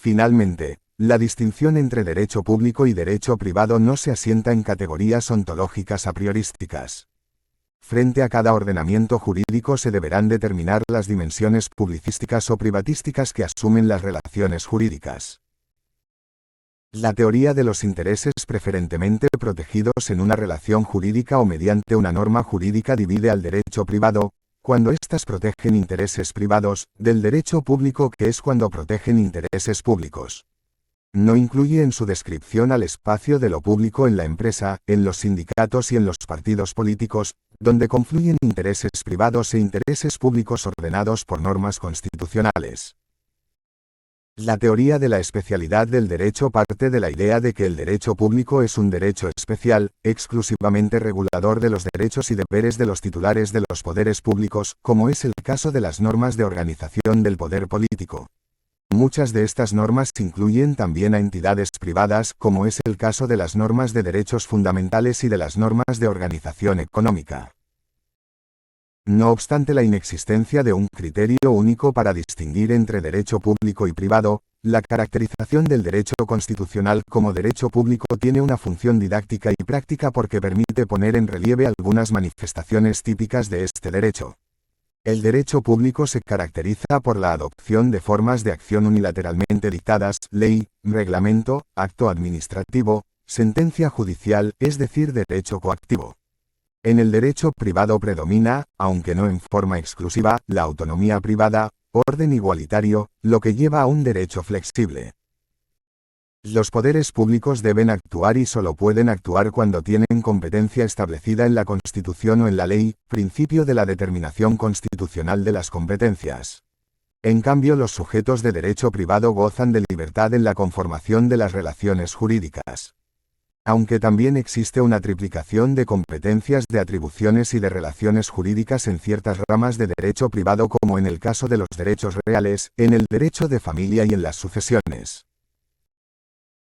Finalmente, la distinción entre derecho público y derecho privado no se asienta en categorías ontológicas a priorísticas. Frente a cada ordenamiento jurídico se deberán determinar las dimensiones publicísticas o privatísticas que asumen las relaciones jurídicas. La teoría de los intereses preferentemente protegidos en una relación jurídica o mediante una norma jurídica divide al derecho privado, cuando éstas protegen intereses privados, del derecho público, que es cuando protegen intereses públicos. No incluye en su descripción al espacio de lo público en la empresa, en los sindicatos y en los partidos políticos, donde confluyen intereses privados e intereses públicos ordenados por normas constitucionales. La teoría de la especialidad del derecho parte de la idea de que el derecho público es un derecho especial, exclusivamente regulador de los derechos y deberes de los titulares de los poderes públicos, como es el caso de las normas de organización del poder político. Muchas de estas normas incluyen también a entidades privadas, como es el caso de las normas de derechos fundamentales y de las normas de organización económica. No obstante la inexistencia de un criterio único para distinguir entre derecho público y privado, la caracterización del derecho constitucional como derecho público tiene una función didáctica y práctica porque permite poner en relieve algunas manifestaciones típicas de este derecho. El derecho público se caracteriza por la adopción de formas de acción unilateralmente dictadas, ley, reglamento, acto administrativo, sentencia judicial, es decir, derecho coactivo. En el derecho privado predomina, aunque no en forma exclusiva, la autonomía privada, orden igualitario, lo que lleva a un derecho flexible. Los poderes públicos deben actuar y solo pueden actuar cuando tienen competencia establecida en la Constitución o en la ley, principio de la determinación constitucional de las competencias. En cambio, los sujetos de derecho privado gozan de libertad en la conformación de las relaciones jurídicas. Aunque también existe una triplicación de competencias, de atribuciones y de relaciones jurídicas en ciertas ramas de derecho privado, como en el caso de los derechos reales, en el derecho de familia y en las sucesiones.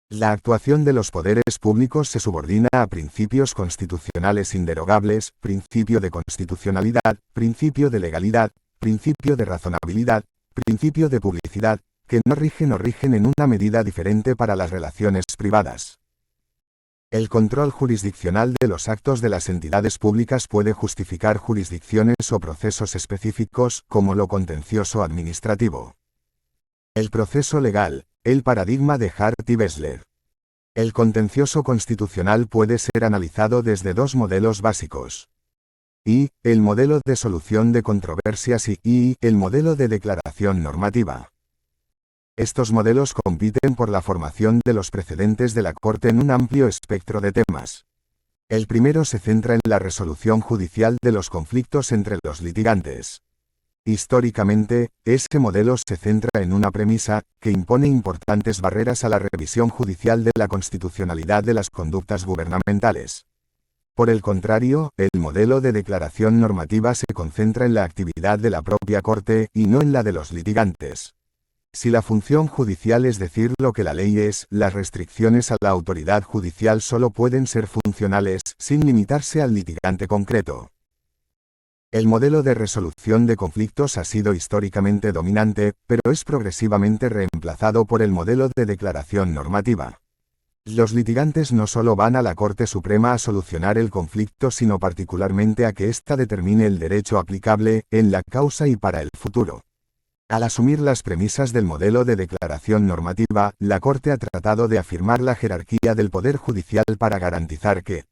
La actuación de los poderes públicos se subordina a principios constitucionales inderogables, principio de constitucionalidad, principio de legalidad, principio de razonabilidad, principio de publicidad, que no rigen o rigen en una medida diferente para las relaciones privadas. El control jurisdiccional de los actos de las entidades públicas puede justificar jurisdicciones o procesos específicos, como lo contencioso administrativo. El proceso legal, el paradigma de Hart y Bessler. El contencioso constitucional puede ser analizado desde dos modelos básicos. I, el modelo de solución de controversias, y I, el modelo de declaración normativa. Estos modelos compiten por la formación de los precedentes de la Corte en un amplio espectro de temas. El primero se centra en la resolución judicial de los conflictos entre los litigantes. Históricamente, ese modelo se centra en una premisa, que impone importantes barreras a la revisión judicial de la constitucionalidad de las conductas gubernamentales. Por el contrario, el modelo de declaración normativa se concentra en la actividad de la propia Corte, y no en la de los litigantes. Si la función judicial es decir lo que la ley es, las restricciones a la autoridad judicial solo pueden ser funcionales, sin limitarse al litigante concreto. El modelo de resolución de conflictos ha sido históricamente dominante, pero es progresivamente reemplazado por el modelo de declaración normativa. Los litigantes no solo van a la Corte Suprema a solucionar el conflicto, sino particularmente a que ésta determine el derecho aplicable, en la causa y para el futuro. Al asumir las premisas del modelo de declaración normativa, la Corte ha tratado de afirmar la jerarquía del Poder Judicial para garantizar que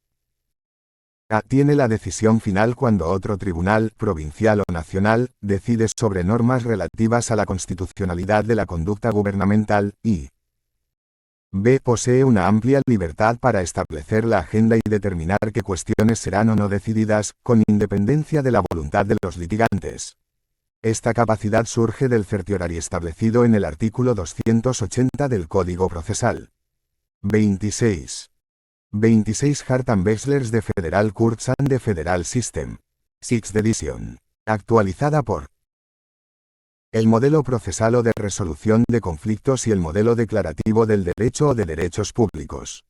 A tiene la decisión final cuando otro tribunal, provincial o nacional, decide sobre normas relativas a la constitucionalidad de la conducta gubernamental, y B posee una amplia libertad para establecer la agenda y determinar qué cuestiones serán o no decididas, con independencia de la voluntad de los litigantes. Esta capacidad surge del certiorari establecido en el artículo 280 del Código Procesal. 26. 26 Hart and Bessler de Federal Courts and the Federal System. 6th edition. Actualizada por el modelo procesal o de resolución de conflictos y el modelo declarativo del derecho o de derechos públicos.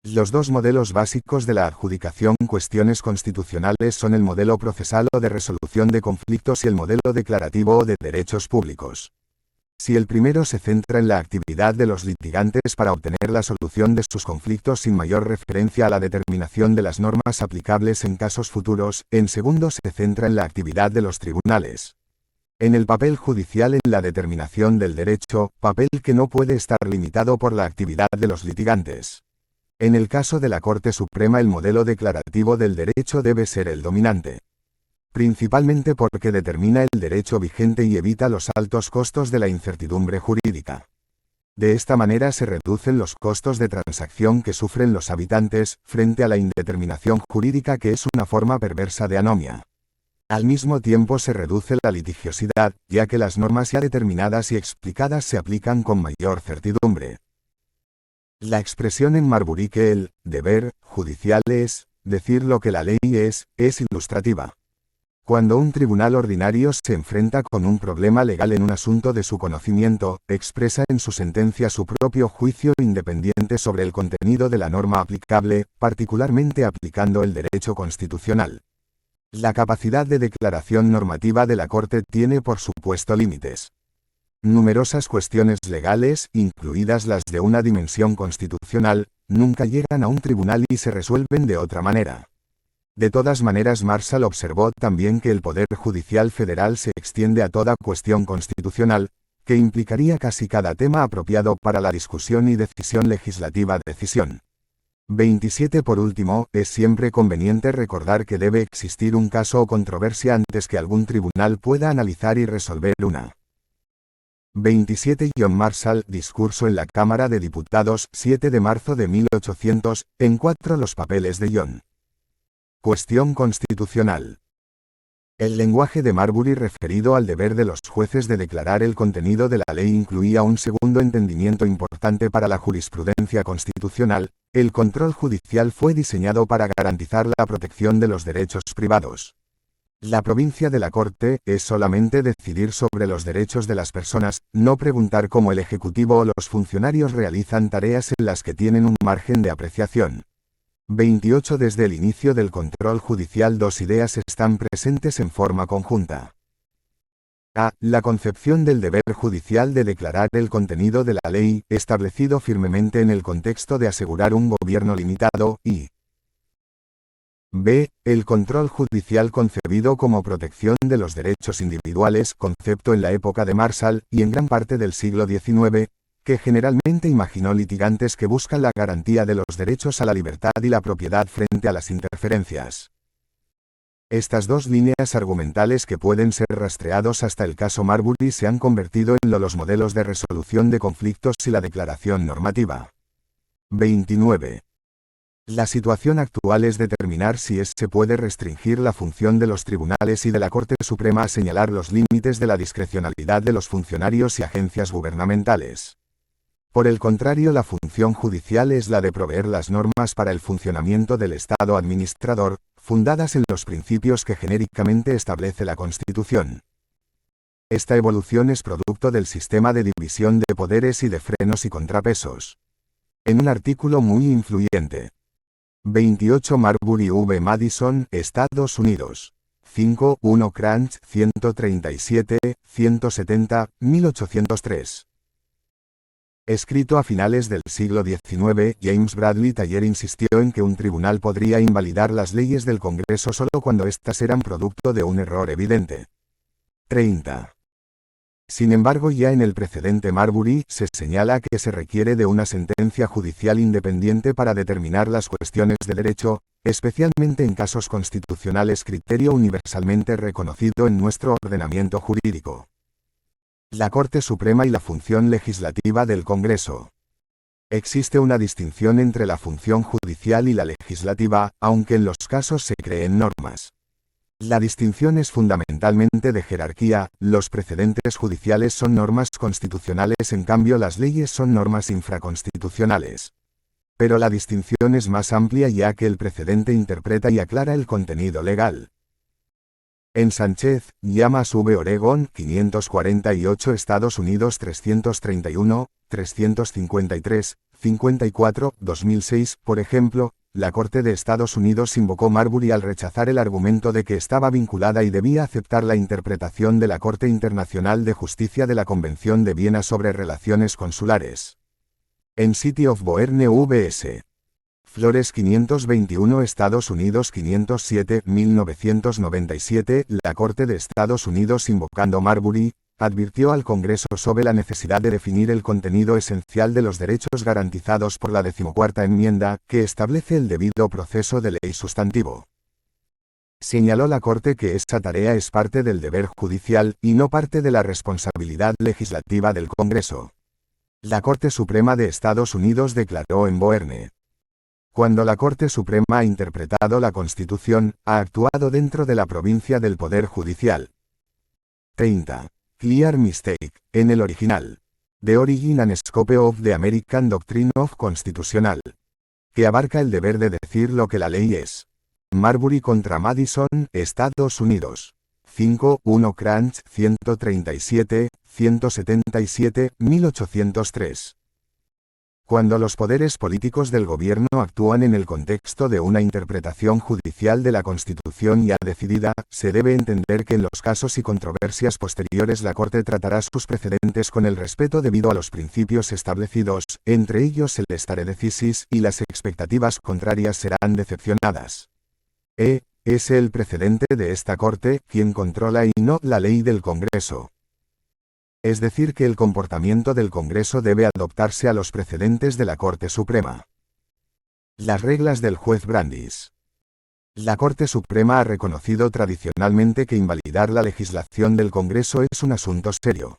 Los dos modelos básicos de la adjudicación cuestiones constitucionales son el modelo procesal o de resolución de conflictos y el modelo declarativo o de derechos públicos. Si el primero se centra en la actividad de los litigantes para obtener la solución de sus conflictos sin mayor referencia a la determinación de las normas aplicables en casos futuros, en segundo se centra en la actividad de los tribunales. En el papel judicial en la determinación del derecho, papel que no puede estar limitado por la actividad de los litigantes. En el caso de la Corte Suprema el modelo declarativo del derecho debe ser el dominante. Principalmente porque determina el derecho vigente y evita los altos costos de la incertidumbre jurídica. De esta manera se reducen los costos de transacción que sufren los habitantes, frente a la indeterminación jurídica que es una forma perversa de anomia. Al mismo tiempo se reduce la litigiosidad, ya que las normas ya determinadas y explicadas se aplican con mayor certidumbre. La expresión en Marbury que el deber judicial es decir lo que la ley es ilustrativa. Cuando un tribunal ordinario se enfrenta con un problema legal en un asunto de su conocimiento, expresa en su sentencia su propio juicio independiente sobre el contenido de la norma aplicable, particularmente aplicando el derecho constitucional. La capacidad de declaración normativa de la Corte tiene por supuesto límites. Numerosas cuestiones legales, incluidas las de una dimensión constitucional, nunca llegan a un tribunal y se resuelven de otra manera. De todas maneras, Marshall observó también que el Poder Judicial Federal se extiende a toda cuestión constitucional, que implicaría casi cada tema apropiado para la discusión y decisión legislativa. 27. Por último, es siempre conveniente recordar que debe existir un caso o controversia antes que algún tribunal pueda analizar y resolver una. 27. John Marshall, discurso en la Cámara de Diputados, 7 de marzo de 1800, en 4 Los papeles de John. Cuestión constitucional. El lenguaje de Marbury referido al deber de los jueces de declarar el contenido de la ley incluía un segundo entendimiento importante para la jurisprudencia constitucional: el control judicial fue diseñado para garantizar la protección de los derechos privados. La provincia de la Corte es solamente decidir sobre los derechos de las personas, no preguntar cómo el Ejecutivo o los funcionarios realizan tareas en las que tienen un margen de apreciación. 28. Desde el inicio del control judicial dos ideas están presentes en forma conjunta. A. La concepción del deber judicial de declarar el contenido de la ley, establecido firmemente en el contexto de asegurar un gobierno limitado, y B. El control judicial concebido como protección de los derechos individuales, concepto en la época de Marshall, y en gran parte del siglo XIX, que generalmente imaginó litigantes que buscan la garantía de los derechos a la libertad y la propiedad frente a las interferencias. Estas dos líneas argumentales que pueden ser rastreados hasta el caso Marbury se han convertido en los modelos de resolución de conflictos y la declaración normativa. 29. La situación actual es determinar si se puede restringir la función de los tribunales y de la Corte Suprema a señalar los límites de la discrecionalidad de los funcionarios y agencias gubernamentales. Por el contrario, la función judicial es la de proveer las normas para el funcionamiento del Estado administrador, fundadas en los principios que genéricamente establece la Constitución. Esta evolución es producto del sistema de división de poderes y de frenos y contrapesos. En un artículo muy influyente. 28 Marbury v. Madison, Estados Unidos. 5, 1 Cranch, 137, 170, 1803. Escrito a finales del siglo XIX, James Bradley Taylor insistió en que un tribunal podría invalidar las leyes del Congreso solo cuando éstas eran producto de un error evidente. 30. Sin embargo, ya en el precedente Marbury se señala que se requiere de una sentencia judicial independiente para determinar las cuestiones de derecho, especialmente en casos constitucionales, criterio universalmente reconocido en nuestro ordenamiento jurídico. La Corte Suprema y la función legislativa del Congreso. Existe una distinción entre la función judicial y la legislativa, aunque en los casos se creen normas. La distinción es fundamentalmente de jerarquía. Los precedentes judiciales son normas constitucionales, en cambio las leyes son normas infraconstitucionales. Pero la distinción es más amplia, ya que el precedente interpreta y aclara el contenido legal. En Sánchez, Llamas v. Oregon, 548 Estados Unidos 331, 353, 54, 2006, por ejemplo, la Corte de Estados Unidos invocó Marbury al rechazar el argumento de que estaba vinculada y debía aceptar la interpretación de la Corte Internacional de Justicia de la Convención de Viena sobre Relaciones Consulares. En City of Boerne vs. Flores 521 Estados Unidos 507, 1997, la Corte de Estados Unidos invocando Marbury, advirtió al Congreso sobre la necesidad de definir el contenido esencial de los derechos garantizados por la 14ª enmienda, que establece el debido proceso de ley sustantivo. Señaló la Corte que esa tarea es parte del deber judicial, y no parte de la responsabilidad legislativa del Congreso. La Corte Suprema de Estados Unidos declaró en Boerne: cuando la Corte Suprema ha interpretado la Constitución, ha actuado dentro de la provincia del Poder Judicial. 30. Clear mistake, en el original. The Origin and Scope of the American Doctrine of Constitutional. Que abarca el deber de decir lo que la ley es. Marbury contra Madison, Estados Unidos. 5, 1 Cranch, 137, 177, 1803. Cuando los poderes políticos del gobierno actúan en el contexto de una interpretación judicial de la Constitución ya decidida, se debe entender que en los casos y controversias posteriores la Corte tratará sus precedentes con el respeto debido a los principios establecidos, entre ellos el stare decisis, y las expectativas contrarias serán decepcionadas. Es el precedente de esta Corte quien controla y no la ley del Congreso. Es decir que el comportamiento del Congreso debe adoptarse a los precedentes de la Corte Suprema. Las reglas del juez Brandeis. La Corte Suprema ha reconocido tradicionalmente que invalidar la legislación del Congreso es un asunto serio.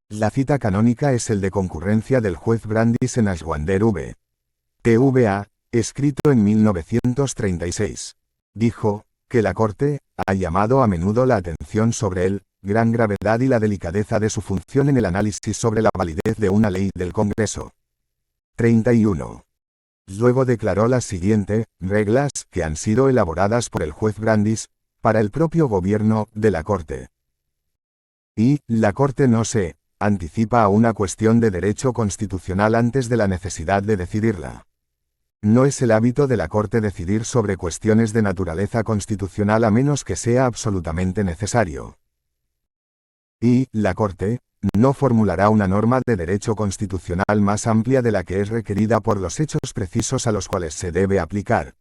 La cita canónica es el de concurrencia del juez Brandeis en Ashwander v. TVA, escrito en 1936. Dijo que la Corte ha llamado a menudo la atención sobre el gran gravedad y la delicadeza de su función en el análisis sobre la validez de una ley del Congreso. 31. Luego declaró las siguientes reglas, que han sido elaboradas por el juez Brandeis, para el propio gobierno de la Corte. Y, la Corte no se anticipa a una cuestión de derecho constitucional antes de la necesidad de decidirla. No es el hábito de la Corte decidir sobre cuestiones de naturaleza constitucional a menos que sea absolutamente necesario. Y, la Corte, no formulará una norma de derecho constitucional más amplia de la que es requerida por los hechos precisos a los cuales se debe aplicar.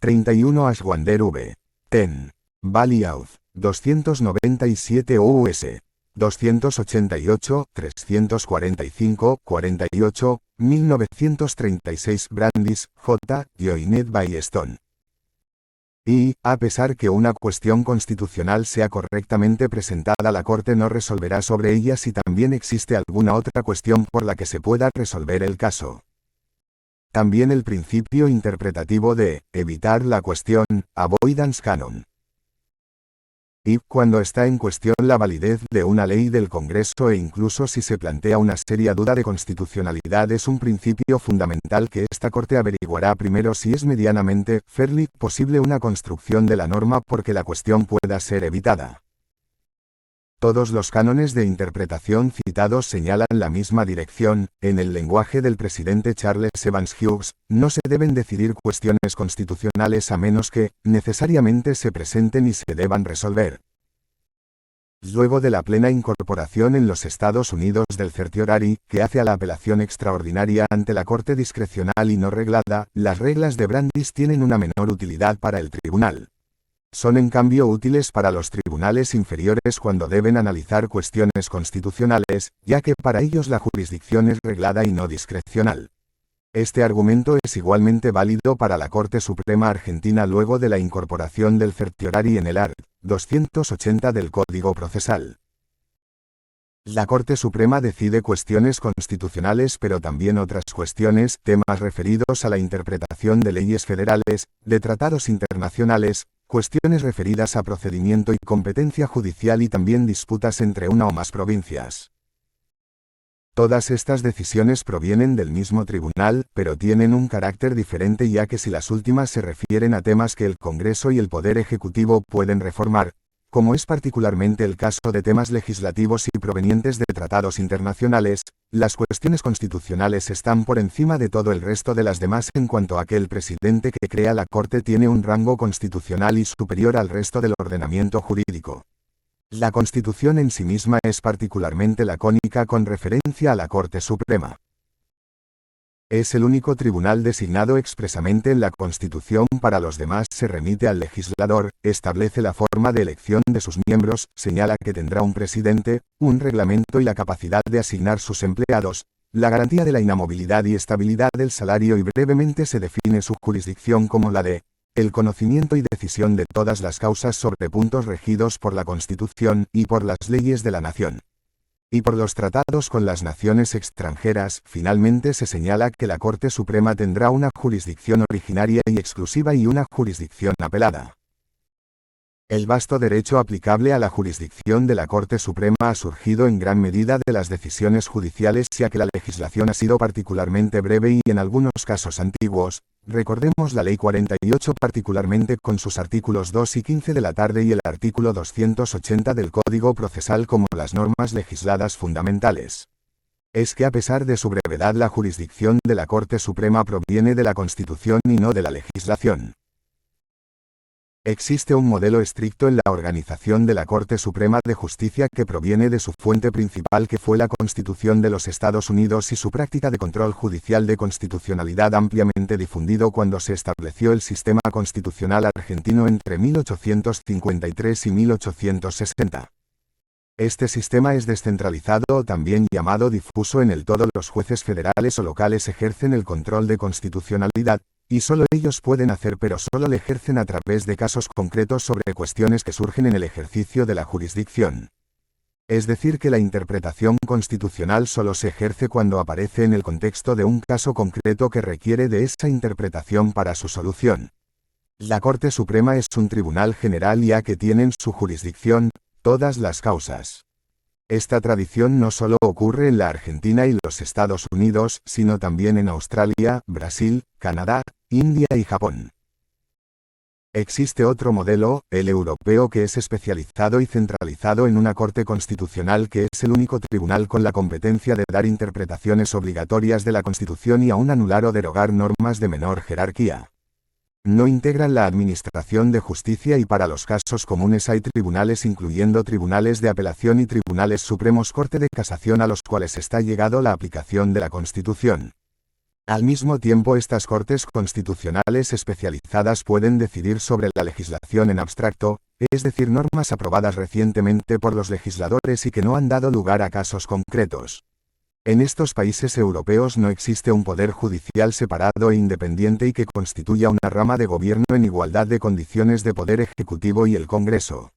31 Ashwander v. Ten. Ballyouth, 297 US. 288, 345, 48, 1936 Brandeis, J. Joined by Stone. Y, a pesar que una cuestión constitucional sea correctamente presentada, la Corte no resolverá sobre ella si también existe alguna otra cuestión por la que se pueda resolver el caso. También el principio interpretativo de evitar la cuestión, avoidance canon. Y, cuando está en cuestión la validez de una ley del Congreso e incluso si se plantea una seria duda de constitucionalidad, es un principio fundamental que esta Corte averiguará primero si es medianamente fairly posible una construcción de la norma porque la cuestión pueda ser evitada. Todos los cánones de interpretación citados señalan la misma dirección. En el lenguaje del presidente Charles Evans Hughes, no se deben decidir cuestiones constitucionales a menos que, necesariamente se presenten y se deban resolver. Luego de la plena incorporación en los Estados Unidos del certiorari, que hace a la apelación extraordinaria ante la Corte discrecional y no reglada, las reglas de Brandeis tienen una menor utilidad para el tribunal. Son en cambio útiles para los tribunales inferiores cuando deben analizar cuestiones constitucionales, ya que para ellos la jurisdicción es reglada y no discrecional. Este argumento es igualmente válido para la Corte Suprema Argentina luego de la incorporación del certiorari en el art. 280 del Código Procesal. La Corte Suprema decide cuestiones constitucionales pero también otras cuestiones, temas referidos a la interpretación de leyes federales, de tratados internacionales, cuestiones referidas a procedimiento y competencia judicial y también disputas entre una o más provincias. Todas estas decisiones provienen del mismo tribunal, pero tienen un carácter diferente ya que si las últimas se refieren a temas que el Congreso y el Poder Ejecutivo pueden reformar, como es particularmente el caso de temas legislativos y provenientes de tratados internacionales, las cuestiones constitucionales están por encima de todo el resto de las demás en cuanto a que el presidente que crea la Corte tiene un rango constitucional y superior al resto del ordenamiento jurídico. La Constitución en sí misma es particularmente lacónica con referencia a la Corte Suprema. Es el único tribunal designado expresamente en la Constitución, para los demás se remite al legislador, establece la forma de elección de sus miembros, señala que tendrá un presidente, un reglamento y la capacidad de asignar sus empleados, la garantía de la inamovilidad y estabilidad del salario y brevemente se define su jurisdicción como la de el conocimiento y decisión de todas las causas sobre puntos regidos por la Constitución y por las leyes de la nación. Y por los tratados con las naciones extranjeras, finalmente se señala que la Corte Suprema tendrá una jurisdicción originaria y exclusiva y una jurisdicción apelada. El vasto derecho aplicable a la jurisdicción de la Corte Suprema ha surgido en gran medida de las decisiones judiciales, ya que la legislación ha sido particularmente breve y en algunos casos antiguos. Recordemos la Ley 48 particularmente con sus artículos 2 y 15 de la tarde y el artículo 280 del Código Procesal como las normas legisladas fundamentales. Es que a pesar de su brevedad la jurisdicción de la Corte Suprema proviene de la Constitución y no de la legislación. Existe un modelo estricto en la organización de la Corte Suprema de Justicia que proviene de su fuente principal, que fue la Constitución de los Estados Unidos, y su práctica de control judicial de constitucionalidad ampliamente difundido cuando se estableció el sistema constitucional argentino entre 1853 y 1860. Este sistema es descentralizado o también llamado difuso, en el todo los jueces federales o locales ejercen el control de constitucionalidad, y solo ellos pueden hacer, pero solo le ejercen a través de casos concretos sobre cuestiones que surgen en el ejercicio de la jurisdicción. Es decir, que la interpretación constitucional solo se ejerce cuando aparece en el contexto de un caso concreto que requiere de esa interpretación para su solución. La Corte Suprema es un tribunal general, ya que tiene en su jurisdicción todas las causas. Esta tradición no solo ocurre en la Argentina y los Estados Unidos, sino también en Australia, Brasil, Canadá, India y Japón. Existe otro modelo, el europeo, que es especializado y centralizado en una Corte Constitucional que es el único tribunal con la competencia de dar interpretaciones obligatorias de la Constitución y aún anular o derogar normas de menor jerarquía. No integran la Administración de Justicia y para los casos comunes hay tribunales, incluyendo tribunales de apelación y tribunales supremos, Corte de Casación, a los cuales está llegado la aplicación de la Constitución. Al mismo tiempo, estas Cortes Constitucionales especializadas pueden decidir sobre la legislación en abstracto, es decir, normas aprobadas recientemente por los legisladores y que no han dado lugar a casos concretos. En estos países europeos no existe un poder judicial separado e independiente y que constituya una rama de gobierno en igualdad de condiciones de poder ejecutivo y el Congreso.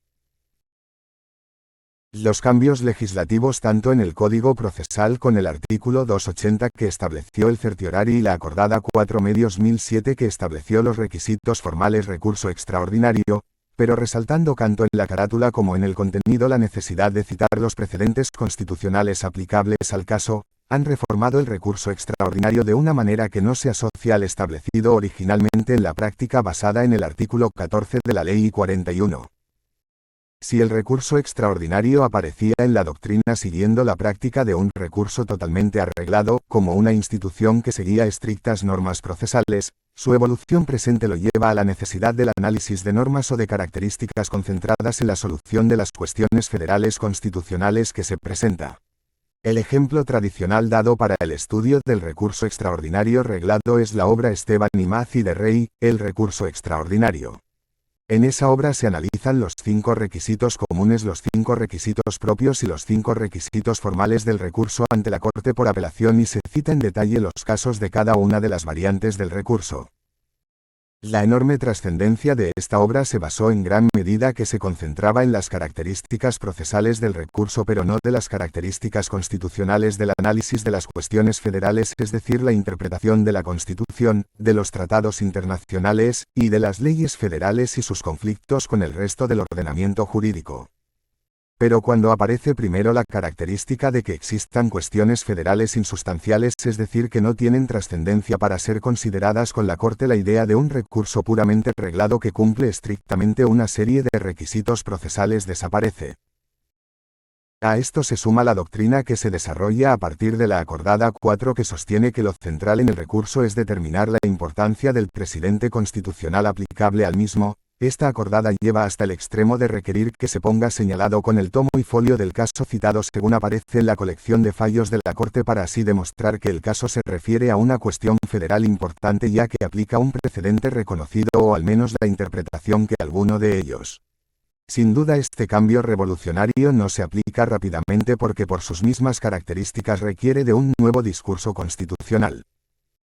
Los cambios legislativos tanto en el Código Procesal con el artículo 280 que estableció el certiorari y la acordada 4-1007 que estableció los requisitos formales recurso extraordinario, pero resaltando tanto en la carátula como en el contenido la necesidad de citar los precedentes constitucionales aplicables al caso, han reformado el recurso extraordinario de una manera que no se asocia al establecido originalmente en la práctica basada en el artículo 14 de la Ley 41. Si el recurso extraordinario aparecía en la doctrina siguiendo la práctica de un recurso totalmente arreglado, como una institución que seguía estrictas normas procesales, su evolución presente lo lleva a la necesidad del análisis de normas o de características concentradas en la solución de las cuestiones federales constitucionales que se presenta. El ejemplo tradicional dado para el estudio del recurso extraordinario reglado es la obra Esteban y Mazzi de Rey, El recurso extraordinario. En esa obra se analizan los 5 requisitos comunes, los 5 requisitos propios y los 5 requisitos formales del recurso ante la Corte por apelación y se cita en detalle los casos de cada una de las variantes del recurso. La enorme trascendencia de esta obra se basó en gran medida que se concentraba en las características procesales del recurso pero no de las características constitucionales del análisis de las cuestiones federales, es decir, la interpretación de la Constitución, de los tratados internacionales, y de las leyes federales y sus conflictos con el resto del ordenamiento jurídico. Pero cuando aparece primero la característica de que existan cuestiones federales insustanciales, es decir, que no tienen trascendencia para ser consideradas con la Corte, la idea de un recurso puramente reglado que cumple estrictamente una serie de requisitos procesales desaparece. A esto se suma la doctrina que se desarrolla a partir de la acordada 4, que sostiene que lo central en el recurso es determinar la importancia del precedente constitucional aplicable al mismo. Esta acordada lleva hasta el extremo de requerir que se ponga señalado con el tomo y folio del caso citado según aparece en la colección de fallos de la Corte, para así demostrar que el caso se refiere a una cuestión federal importante, ya que aplica un precedente reconocido, o al menos la interpretación que alguno de ellos. Sin duda, este cambio revolucionario no se aplica rápidamente porque por sus mismas características requiere de un nuevo discurso constitucional.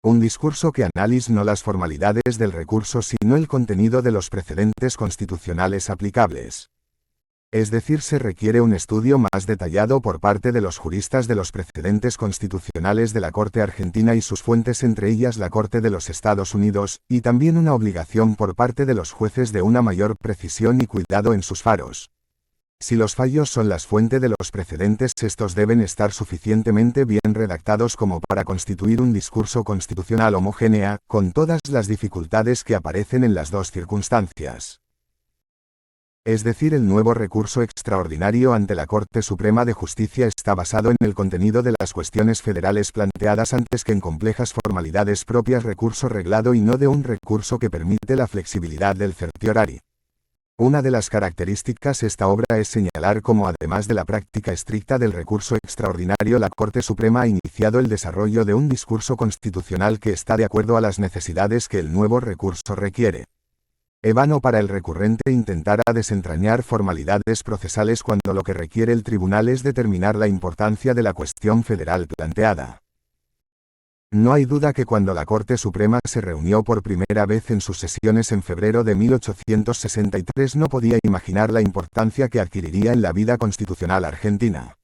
Un discurso que analice no las formalidades del recurso sino el contenido de los precedentes constitucionales aplicables. Es decir, se requiere un estudio más detallado por parte de los juristas de los precedentes constitucionales de la Corte Argentina y sus fuentes, entre ellas la Corte de los Estados Unidos, y también una obligación por parte de los jueces de una mayor precisión y cuidado en sus faros. Si los fallos son las fuentes de los precedentes, estos deben estar suficientemente bien redactados como para constituir un discurso constitucional homogéneo, con todas las dificultades que aparecen en las dos circunstancias. Es decir, el nuevo recurso extraordinario ante la Corte Suprema de Justicia está basado en el contenido de las cuestiones federales planteadas antes que en complejas formalidades propias recurso reglado, y no de un recurso que permite la flexibilidad del certiorari. Una de las características de esta obra es señalar cómo, además de la práctica estricta del recurso extraordinario, la Corte Suprema ha iniciado el desarrollo de un discurso constitucional que está de acuerdo a las necesidades que el nuevo recurso requiere. Es vano para el recurrente intentar desentrañar formalidades procesales cuando lo que requiere el tribunal es determinar la importancia de la cuestión federal planteada. No hay duda que cuando la Corte Suprema se reunió por primera vez en sus sesiones en febrero de 1863 no podía imaginar la importancia que adquiriría en la vida constitucional argentina.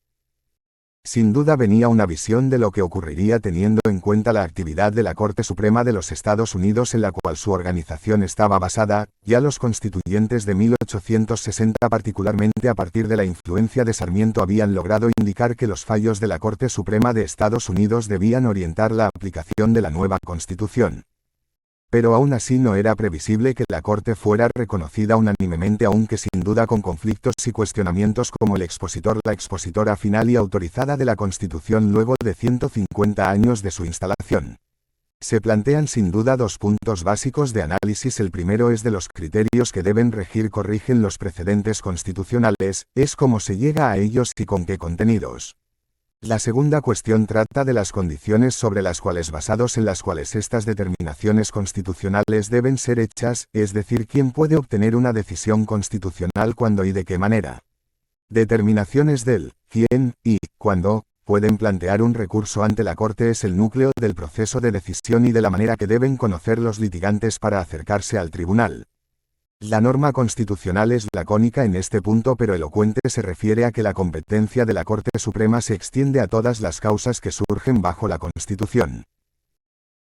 Sin duda venía una visión de lo que ocurriría teniendo en cuenta la actividad de la Corte Suprema de los Estados Unidos, en la cual su organización estaba basada. Ya los constituyentes de 1860, particularmente a partir de la influencia de Sarmiento, habían logrado indicar que los fallos de la Corte Suprema de Estados Unidos debían orientar la aplicación de la nueva Constitución. Pero aún así no era previsible que la Corte fuera reconocida unánimemente, aunque sin duda con conflictos y cuestionamientos como el expositor, la expositora final y autorizada de la Constitución luego de 150 años de su instalación. Se plantean sin duda dos puntos básicos de análisis. El primero es de los criterios que deben corrigen los precedentes constitucionales, es cómo se llega a ellos y con qué contenidos. La segunda cuestión trata de las condiciones sobre las cuales, basados en las cuales estas determinaciones constitucionales deben ser hechas, es decir, quién puede obtener una decisión constitucional, cuándo y de qué manera. Determinaciones del quién y cuándo pueden plantear un recurso ante la Corte es el núcleo del proceso de decisión y de la manera que deben conocer los litigantes para acercarse al tribunal. La norma constitucional es lacónica en este punto, pero elocuente. Se refiere a que la competencia de la Corte Suprema se extiende a todas las causas que surgen bajo la Constitución.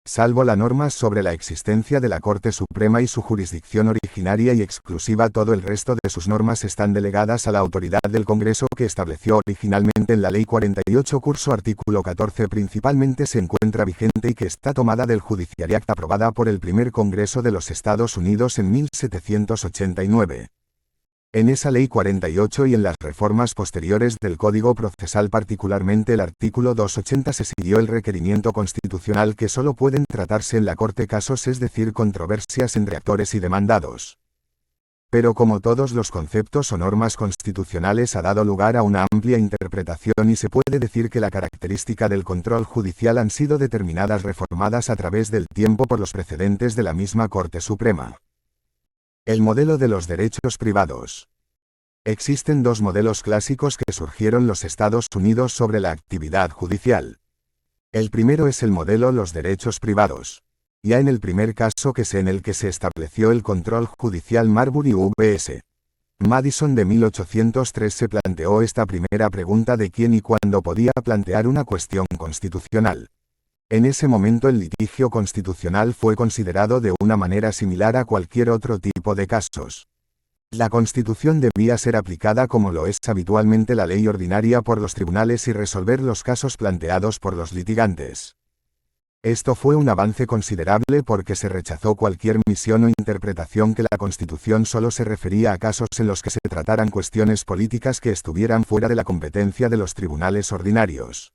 Salvo la norma sobre la existencia de la Corte Suprema y su jurisdicción originaria y exclusiva, todo el resto de sus normas están delegadas a la autoridad del Congreso, que estableció originalmente en la Ley 48, curso artículo 14. Principalmente se encuentra vigente y que está tomada del Judiciary Act, aprobada por el primer Congreso de los Estados Unidos en 1789. En esa Ley 48 y en las reformas posteriores del Código Procesal, particularmente el artículo 280, se siguió el requerimiento constitucional que solo pueden tratarse en la Corte casos, es decir, controversias entre actores y demandados. Pero como todos los conceptos o normas constitucionales, ha dado lugar a una amplia interpretación y se puede decir que la característica del control judicial han sido determinadas, reformadas a través del tiempo por los precedentes de la misma Corte Suprema. El modelo de los derechos privados. Existen dos modelos clásicos que surgieron en los Estados Unidos sobre la actividad judicial. El primero es el modelo los derechos privados. Ya en el primer caso en el que se estableció el control judicial, Marbury vs. Madison de 1803, se planteó esta primera pregunta de quién y cuándo podía plantear una cuestión constitucional. En ese momento el litigio constitucional fue considerado de una manera similar a cualquier otro tipo de casos. La Constitución debía ser aplicada como lo es habitualmente la ley ordinaria por los tribunales y resolver los casos planteados por los litigantes. Esto fue un avance considerable porque se rechazó cualquier misión o interpretación que la Constitución solo se refería a casos en los que se trataran cuestiones políticas que estuvieran fuera de la competencia de los tribunales ordinarios.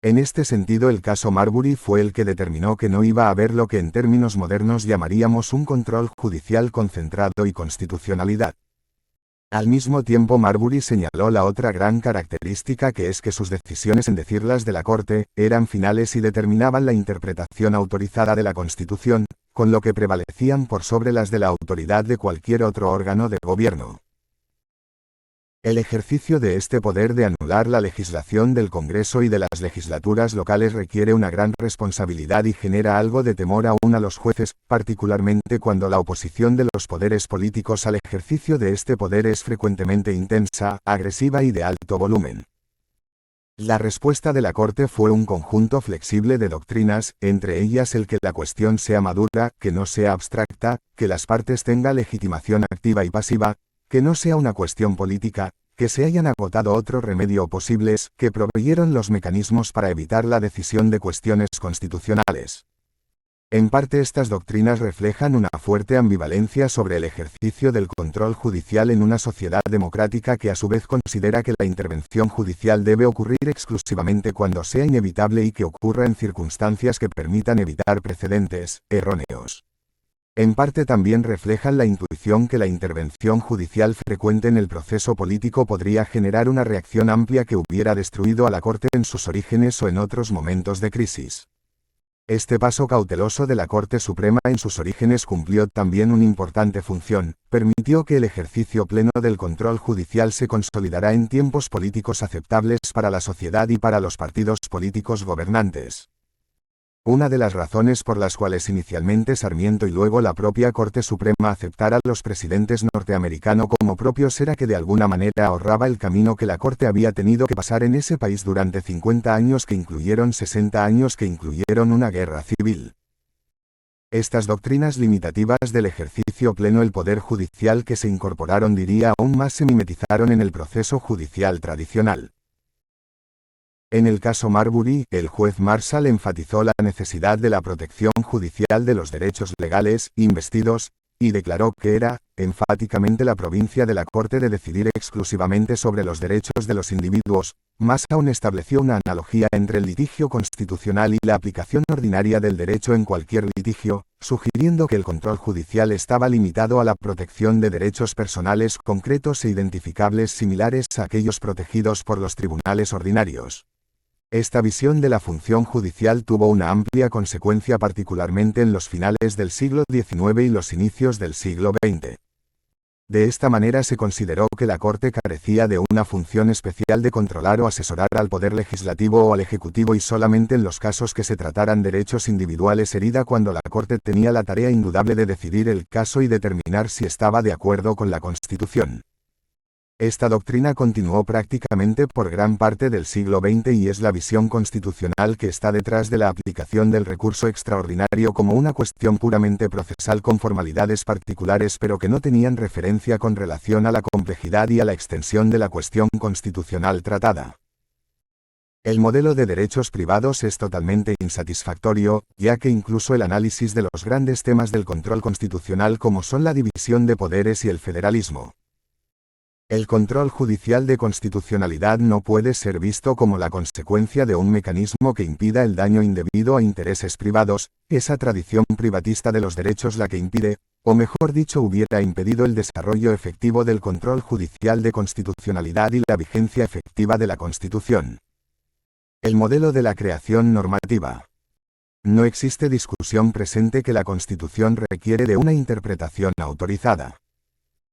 En este sentido, el caso Marbury fue el que determinó que no iba a haber lo que en términos modernos llamaríamos un control judicial concentrado y constitucionalidad. Al mismo tiempo, Marbury señaló la otra gran característica, que es que sus decisiones, en decir las de la Corte, eran finales y determinaban la interpretación autorizada de la Constitución, con lo que prevalecían por sobre las de la autoridad de cualquier otro órgano de gobierno. El ejercicio de este poder de anular la legislación del Congreso y de las legislaturas locales requiere una gran responsabilidad y genera algo de temor aún a los jueces, particularmente cuando la oposición de los poderes políticos al ejercicio de este poder es frecuentemente intensa, agresiva y de alto volumen. La respuesta de la Corte fue un conjunto flexible de doctrinas, entre ellas el que la cuestión sea madura, que no sea abstracta, que las partes tengan legitimación activa y pasiva, que no sea una cuestión política, que se hayan agotado otro remedio posibles, que proveyeron los mecanismos para evitar la decisión de cuestiones constitucionales. En parte, estas doctrinas reflejan una fuerte ambivalencia sobre el ejercicio del control judicial en una sociedad democrática que a su vez considera que la intervención judicial debe ocurrir exclusivamente cuando sea inevitable y que ocurra en circunstancias que permitan evitar precedentes erróneos. En parte también reflejan la intuición que la intervención judicial frecuente en el proceso político podría generar una reacción amplia que hubiera destruido a la Corte en sus orígenes o en otros momentos de crisis. Este paso cauteloso de la Corte Suprema en sus orígenes cumplió también una importante función: permitió que el ejercicio pleno del control judicial se consolidara en tiempos políticos aceptables para la sociedad y para los partidos políticos gobernantes. Una de las razones por las cuales inicialmente Sarmiento y luego la propia Corte Suprema aceptara a los presidentes norteamericanos como propios era que de alguna manera ahorraba el camino que la Corte había tenido que pasar en ese país durante 50 años que incluyeron 60 años que incluyeron una guerra civil. Estas doctrinas limitativas del ejercicio pleno del poder judicial que se incorporaron, diría, aún más se mimetizaron en el proceso judicial tradicional. En el caso Marbury, el juez Marshall enfatizó la necesidad de la protección judicial de los derechos legales, investidos, y declaró que era, enfáticamente, la provincia de la Corte de decidir exclusivamente sobre los derechos de los individuos. Más aún, estableció una analogía entre el litigio constitucional y la aplicación ordinaria del derecho en cualquier litigio, sugiriendo que el control judicial estaba limitado a la protección de derechos personales concretos e identificables similares a aquellos protegidos por los tribunales ordinarios. Esta visión de la función judicial tuvo una amplia consecuencia particularmente en los finales del siglo XIX y los inicios del siglo XX. De esta manera se consideró que la Corte carecía de una función especial de controlar o asesorar al Poder Legislativo o al Ejecutivo, y solamente en los casos que se trataran derechos individuales herida cuando la Corte tenía la tarea indudable de decidir el caso y determinar si estaba de acuerdo con la Constitución. Esta doctrina continuó prácticamente por gran parte del siglo XX y es la visión constitucional que está detrás de la aplicación del recurso extraordinario como una cuestión puramente procesal con formalidades particulares pero que no tenían referencia con relación a la complejidad y a la extensión de la cuestión constitucional tratada. El modelo de derechos privados es totalmente insatisfactorio, ya que incluso el análisis de los grandes temas del control constitucional como son la división de poderes y el federalismo. El control judicial de constitucionalidad no puede ser visto como la consecuencia de un mecanismo que impida el daño indebido a intereses privados, esa tradición privatista de los derechos la que impide, o mejor dicho hubiera impedido el desarrollo efectivo del control judicial de constitucionalidad y la vigencia efectiva de la Constitución. El modelo de la creación normativa. No existe discusión presente que la Constitución requiere de una interpretación autorizada.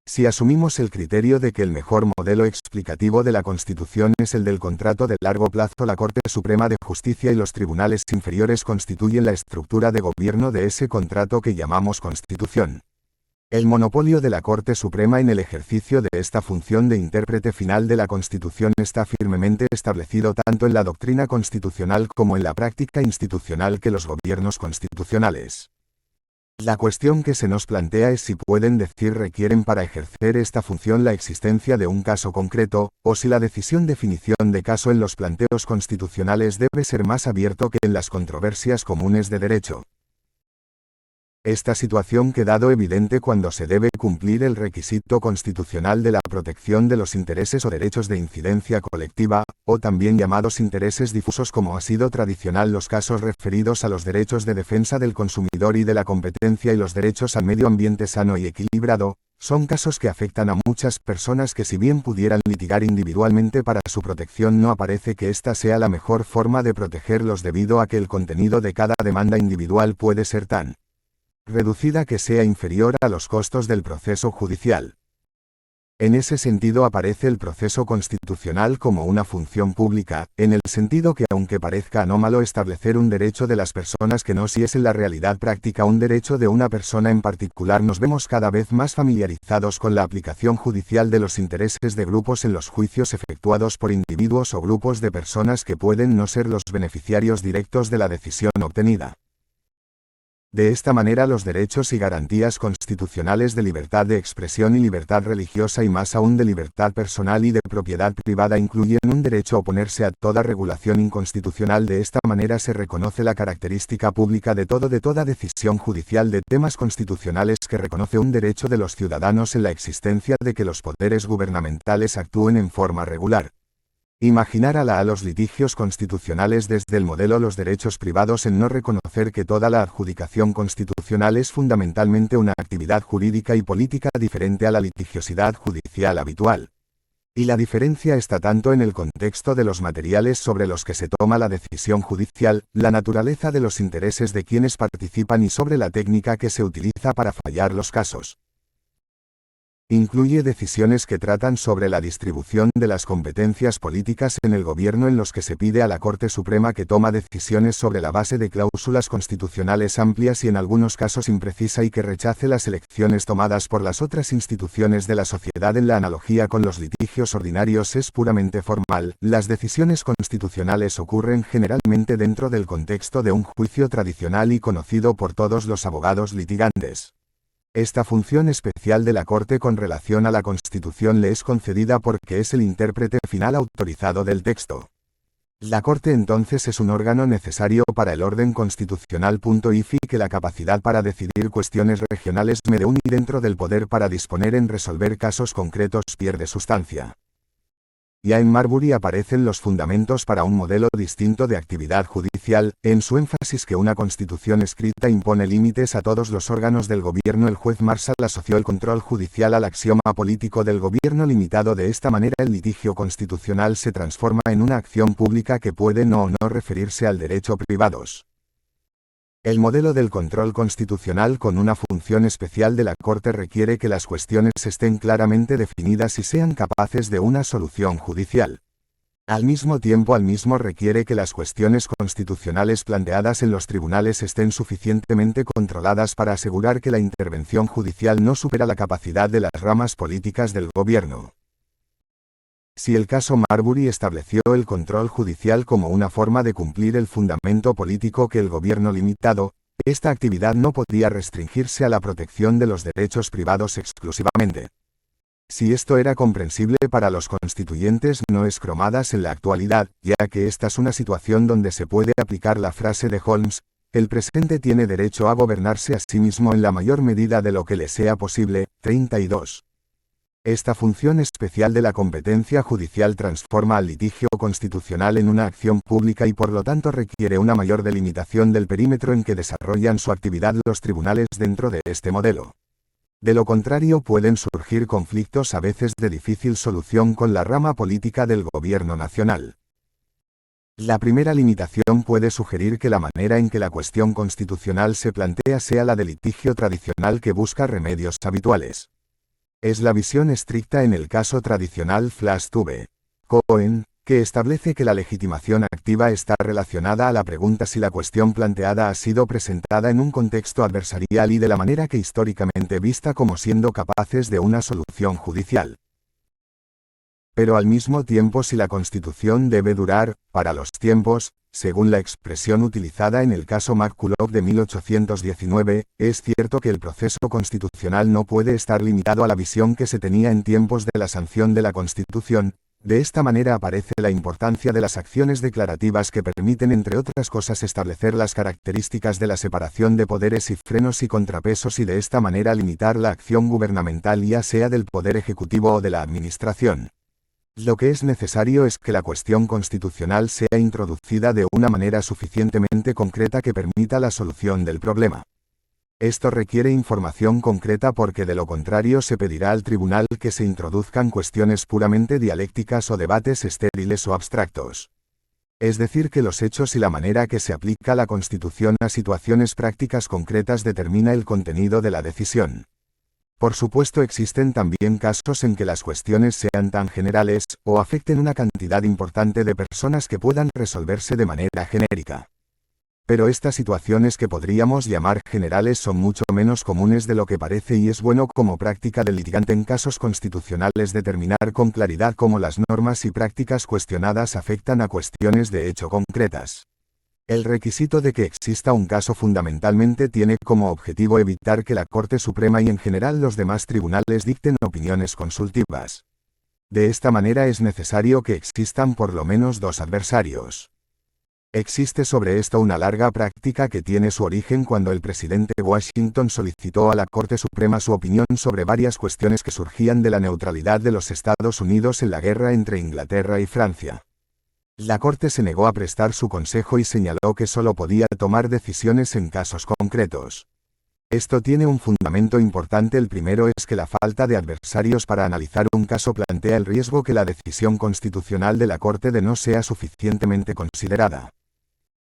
Si asumimos el criterio de que el mejor modelo explicativo de la Constitución es el del contrato de largo plazo, la Corte Suprema de Justicia y los tribunales inferiores constituyen la estructura de gobierno de ese contrato que llamamos Constitución. El monopolio de la Corte Suprema en el ejercicio de esta función de intérprete final de la Constitución está firmemente establecido tanto en la doctrina constitucional como en la práctica institucional que los gobiernos constitucionales. La cuestión que se nos plantea es si pueden decir requieren para ejercer esta función la existencia de un caso concreto, o si la definición de caso en los planteos constitucionales debe ser más abierto que en las controversias comunes de derecho. Esta situación ha quedado evidente cuando se debe cumplir el requisito constitucional de la protección de los intereses o derechos de incidencia colectiva, o también llamados intereses difusos, como ha sido tradicional los casos referidos a los derechos de defensa del consumidor y de la competencia y los derechos al medio ambiente sano y equilibrado. Son casos que afectan a muchas personas que, si bien pudieran litigar individualmente para su protección, no aparece que esta sea la mejor forma de protegerlos debido a que el contenido de cada demanda individual puede ser tan reducida que sea inferior a los costos del proceso judicial. En ese sentido aparece el proceso constitucional como una función pública, en el sentido que, aunque parezca anómalo establecer un derecho de las personas que no si es en la realidad práctica un derecho de una persona en particular, nos vemos cada vez más familiarizados con la aplicación judicial de los intereses de grupos en los juicios efectuados por individuos o grupos de personas que pueden no ser los beneficiarios directos de la decisión obtenida. De esta manera, los derechos y garantías constitucionales de libertad de expresión y libertad religiosa, y más aún de libertad personal y de propiedad privada, incluyen un derecho a oponerse a toda regulación inconstitucional. De esta manera se reconoce la característica pública de toda decisión judicial de temas constitucionales, que reconoce un derecho de los ciudadanos en la existencia de que los poderes gubernamentales actúen en forma regular. Imaginar a los litigios constitucionales desde el modelo los derechos privados en no reconocer que toda la adjudicación constitucional es fundamentalmente una actividad jurídica y política diferente a la litigiosidad judicial habitual. Y la diferencia está tanto en el contexto de los materiales sobre los que se toma la decisión judicial, la naturaleza de los intereses de quienes participan y sobre la técnica que se utiliza para fallar los casos. Incluye decisiones que tratan sobre la distribución de las competencias políticas en el gobierno, en los que se pide a la Corte Suprema que toma decisiones sobre la base de cláusulas constitucionales amplias y en algunos casos imprecisa, y que rechace las elecciones tomadas por las otras instituciones de la sociedad. En la analogía con los litigios ordinarios es puramente formal. Las decisiones constitucionales ocurren generalmente dentro del contexto de un juicio tradicional y conocido por todos los abogados litigantes. Esta función especial de la Corte con relación a la Constitución le es concedida porque es el intérprete final autorizado del texto. La Corte entonces es un órgano necesario para el orden constitucional. Y que la capacidad para decidir cuestiones regionales de un y dentro del poder para disponer en resolver casos concretos pierde sustancia. Ya en Marbury aparecen los fundamentos para un modelo distinto de actividad judicial, en su énfasis que una constitución escrita impone límites a todos los órganos del gobierno. El juez Marshall asoció el control judicial al axioma político del gobierno limitado. De esta manera, el litigio constitucional se transforma en una acción pública que puede o no referirse al derecho privados. El modelo del control constitucional con una función especial de la Corte requiere que las cuestiones estén claramente definidas y sean capaces de una solución judicial. Al mismo tiempo, requiere que las cuestiones constitucionales planteadas en los tribunales estén suficientemente controladas para asegurar que la intervención judicial no supera la capacidad de las ramas políticas del gobierno. Si el caso Marbury estableció el control judicial como una forma de cumplir el fundamento político que el gobierno limitado, esta actividad no podía restringirse a la protección de los derechos privados exclusivamente. Si esto era comprensible para los constituyentes, no es cromadas en la actualidad, ya que esta es una situación donde se puede aplicar la frase de Holmes: el presente tiene derecho a gobernarse a sí mismo en la mayor medida de lo que le sea posible. 32. Esta función especial de la competencia judicial transforma al litigio constitucional en una acción pública y por lo tanto requiere una mayor delimitación del perímetro en que desarrollan su actividad los tribunales dentro de este modelo. De lo contrario, pueden surgir conflictos a veces de difícil solución con la rama política del gobierno nacional. La primera limitación puede sugerir que la manera en que la cuestión constitucional se plantea sea la del litigio tradicional que busca remedios habituales. Es la visión estricta en el caso tradicional Flash v. Cohen, que establece que la legitimación activa está relacionada a la pregunta si la cuestión planteada ha sido presentada en un contexto adversarial y de la manera que históricamente vista como siendo capaces de una solución judicial. Pero al mismo tiempo, si la Constitución debe durar, para los tiempos, Según la expresión utilizada en el caso McCulloch de 1819, es cierto que el proceso constitucional no puede estar limitado a la visión que se tenía en tiempos de la sanción de la Constitución. De esta manera aparece la importancia de las acciones declarativas que permiten, entre otras cosas, establecer las características de la separación de poderes y frenos y contrapesos, y de esta manera limitar la acción gubernamental, ya sea del poder ejecutivo o de la administración. Lo que es necesario es que la cuestión constitucional sea introducida de una manera suficientemente concreta que permita la solución del problema. Esto requiere información concreta, porque de lo contrario se pedirá al tribunal que se introduzcan cuestiones puramente dialécticas o debates estériles o abstractos. Es decir, que los hechos y la manera que se aplica la Constitución a situaciones prácticas concretas determina el contenido de la decisión. Por supuesto, existen también casos en que las cuestiones sean tan generales, o afecten una cantidad importante de personas, que puedan resolverse de manera genérica. Pero estas situaciones, que podríamos llamar generales, son mucho menos comunes de lo que parece, y es bueno como práctica del litigante en casos constitucionales determinar con claridad cómo las normas y prácticas cuestionadas afectan a cuestiones de hecho concretas. El requisito de que exista un caso fundamentalmente tiene como objetivo evitar que la Corte Suprema y en general los demás tribunales dicten opiniones consultivas. De esta manera es necesario que existan por lo menos dos adversarios. Existe sobre esto una larga práctica que tiene su origen cuando el presidente Washington solicitó a la Corte Suprema su opinión sobre varias cuestiones que surgían de la neutralidad de los Estados Unidos en la guerra entre Inglaterra y Francia. La Corte se negó a prestar su consejo y señaló que solo podía tomar decisiones en casos concretos. Esto tiene un fundamento importante. El primero es que la falta de adversarios para analizar un caso plantea el riesgo que la decisión constitucional de la Corte no sea suficientemente considerada.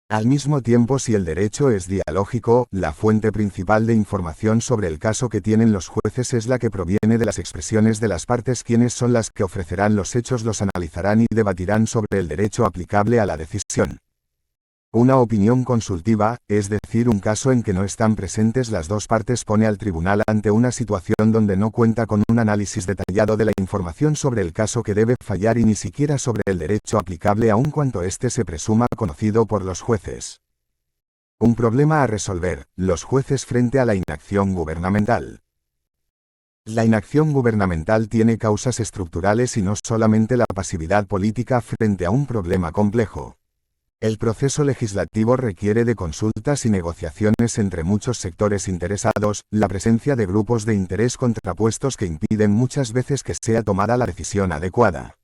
Al mismo tiempo, si el derecho es dialógico, la fuente principal de información sobre el caso que tienen los jueces es la que proviene de las expresiones de las partes, quienes son las que ofrecerán los hechos, los analizarán y debatirán sobre el derecho aplicable a la decisión. Una opinión consultiva, es decir, un caso en que no están presentes las dos partes, pone al tribunal ante una situación donde no cuenta con un análisis detallado de la información sobre el caso que debe fallar, y ni siquiera sobre el derecho aplicable, aun cuando éste se presuma conocido por los jueces. Un problema a resolver: los jueces frente a la inacción gubernamental. La inacción gubernamental tiene causas estructurales y no solamente la pasividad política frente a un problema complejo. El proceso legislativo requiere de consultas y negociaciones entre muchos sectores interesados, la presencia de grupos de interés contrapuestos que impiden muchas veces que sea tomada la decisión adecuada.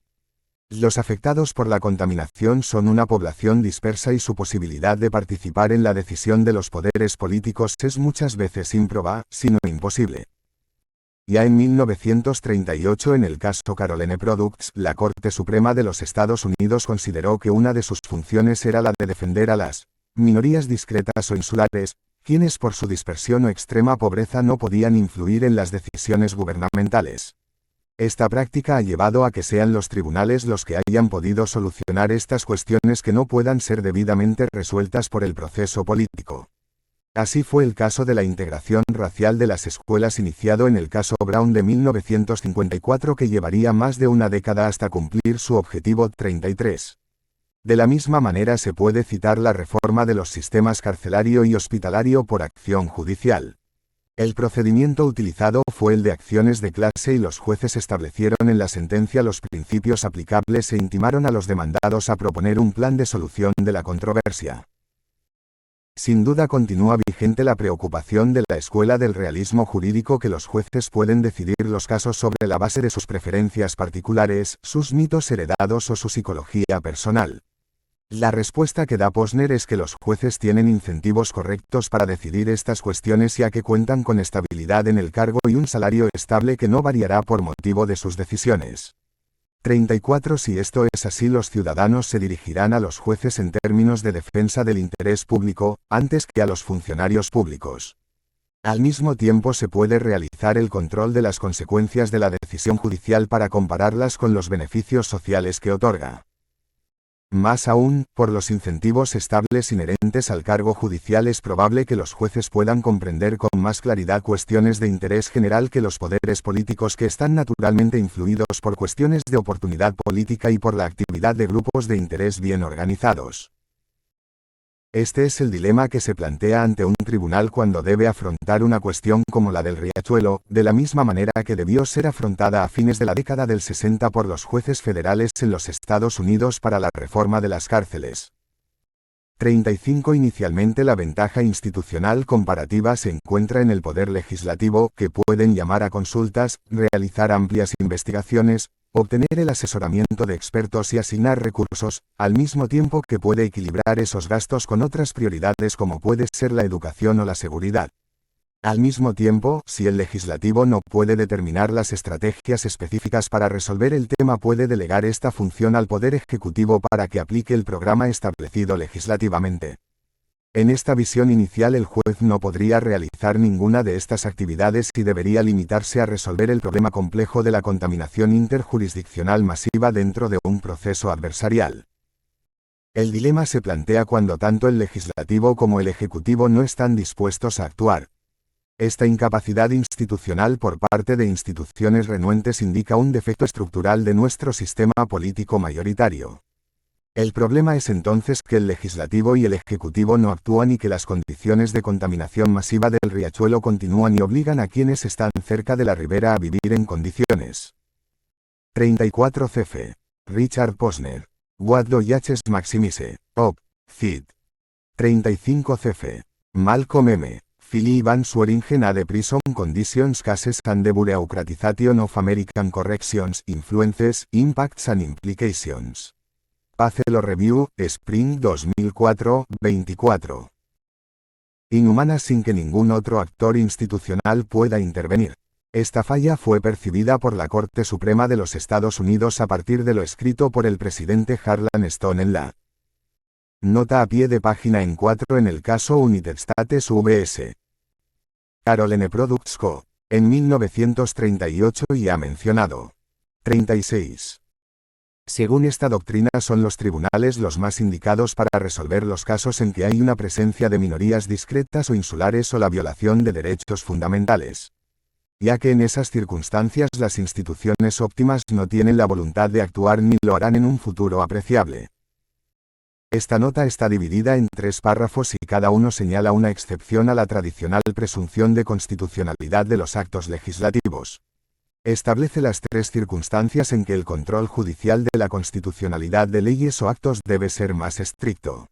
Los afectados por la contaminación son una población dispersa, y su posibilidad de participar en la decisión de los poderes políticos es muchas veces ímproba, si no imposible. Ya en 1938, en el caso Caroline Products, la Corte Suprema de los Estados Unidos consideró que una de sus funciones era la de defender a las minorías discretas o insulares, quienes por su dispersión o extrema pobreza no podían influir en las decisiones gubernamentales. Esta práctica ha llevado a que sean los tribunales los que hayan podido solucionar estas cuestiones que no puedan ser debidamente resueltas por el proceso político. Así fue el caso de la integración racial de las escuelas, iniciado en el caso Brown de 1954, que llevaría más de una década hasta cumplir su objetivo 33. De la misma manera se puede citar la reforma de los sistemas carcelario y hospitalario por acción judicial. El procedimiento utilizado fue el de acciones de clase, y los jueces establecieron en la sentencia los principios aplicables e intimaron a los demandados a proponer un plan de solución de la controversia. Sin duda continúa vigente la preocupación de la escuela del realismo jurídico que los jueces pueden decidir los casos sobre la base de sus preferencias particulares, sus mitos heredados o su psicología personal. La respuesta que da Posner es que los jueces tienen incentivos correctos para decidir estas cuestiones, ya que cuentan con estabilidad en el cargo y un salario estable que no variará por motivo de sus decisiones. 34. Si esto es así, los ciudadanos se dirigirán a los jueces en términos de defensa del interés público, antes que a los funcionarios públicos. Al mismo tiempo, se puede realizar el control de las consecuencias de la decisión judicial para compararlas con los beneficios sociales que otorga. Más aún, por los incentivos estables inherentes al cargo judicial, es probable que los jueces puedan comprender con más claridad cuestiones de interés general que los poderes políticos, que están naturalmente influidos por cuestiones de oportunidad política y por la actividad de grupos de interés bien organizados. Este es el dilema que se plantea ante un tribunal cuando debe afrontar una cuestión como la del riachuelo, de la misma manera que debió ser afrontada a fines de la década del 60 por los jueces federales en los Estados Unidos para la reforma de las cárceles. 35. Inicialmente la ventaja institucional comparativa se encuentra en el poder legislativo, que pueden llamar a consultas, realizar amplias investigaciones, obtener el asesoramiento de expertos y asignar recursos, al mismo tiempo que puede equilibrar esos gastos con otras prioridades como puede ser la educación o la seguridad. Al mismo tiempo, si el legislativo no puede determinar las estrategias específicas para resolver el tema, puede delegar esta función al Poder Ejecutivo para que aplique el programa establecido legislativamente. En esta visión inicial, el juez no podría realizar ninguna de estas actividades y debería limitarse a resolver el problema complejo de la contaminación interjurisdiccional masiva dentro de un proceso adversarial. El dilema se plantea cuando tanto el legislativo como el ejecutivo no están dispuestos a actuar. Esta incapacidad institucional por parte de instituciones renuentes indica un defecto estructural de nuestro sistema político mayoritario. El problema es entonces que el legislativo y el ejecutivo no actúan y que las condiciones de contaminación masiva del riachuelo continúan y obligan a quienes están cerca de la ribera a vivir en condiciones. 34 cf. Richard Posner. What do Yaches Maximise, Op. Cit. 35 cf. Malcolm M. Philly Van Swearingen a the Prison Conditions Cases and the Bureaucratization of American Corrections, Influences, Impacts and Implications. Pacelo Review, Spring 2004, 24. Inhumana sin que ningún otro actor institucional pueda intervenir. Esta falla fue percibida por la Corte Suprema de los Estados Unidos a partir de lo escrito por el presidente Harlan Stone en la nota a pie de página en 4 en el caso United States vs. Carolene Products Co. en 1938 y ha mencionado. 36. Según esta doctrina, son los tribunales los más indicados para resolver los casos en que hay una presencia de minorías discretas o insulares o la violación de derechos fundamentales, ya que en esas circunstancias las instituciones óptimas no tienen la voluntad de actuar ni lo harán en un futuro apreciable. Esta nota está dividida en 3 párrafos y cada uno señala una excepción a la tradicional presunción de constitucionalidad de los actos legislativos. Establece las 3 circunstancias en que el control judicial de la constitucionalidad de leyes o actos debe ser más estricto.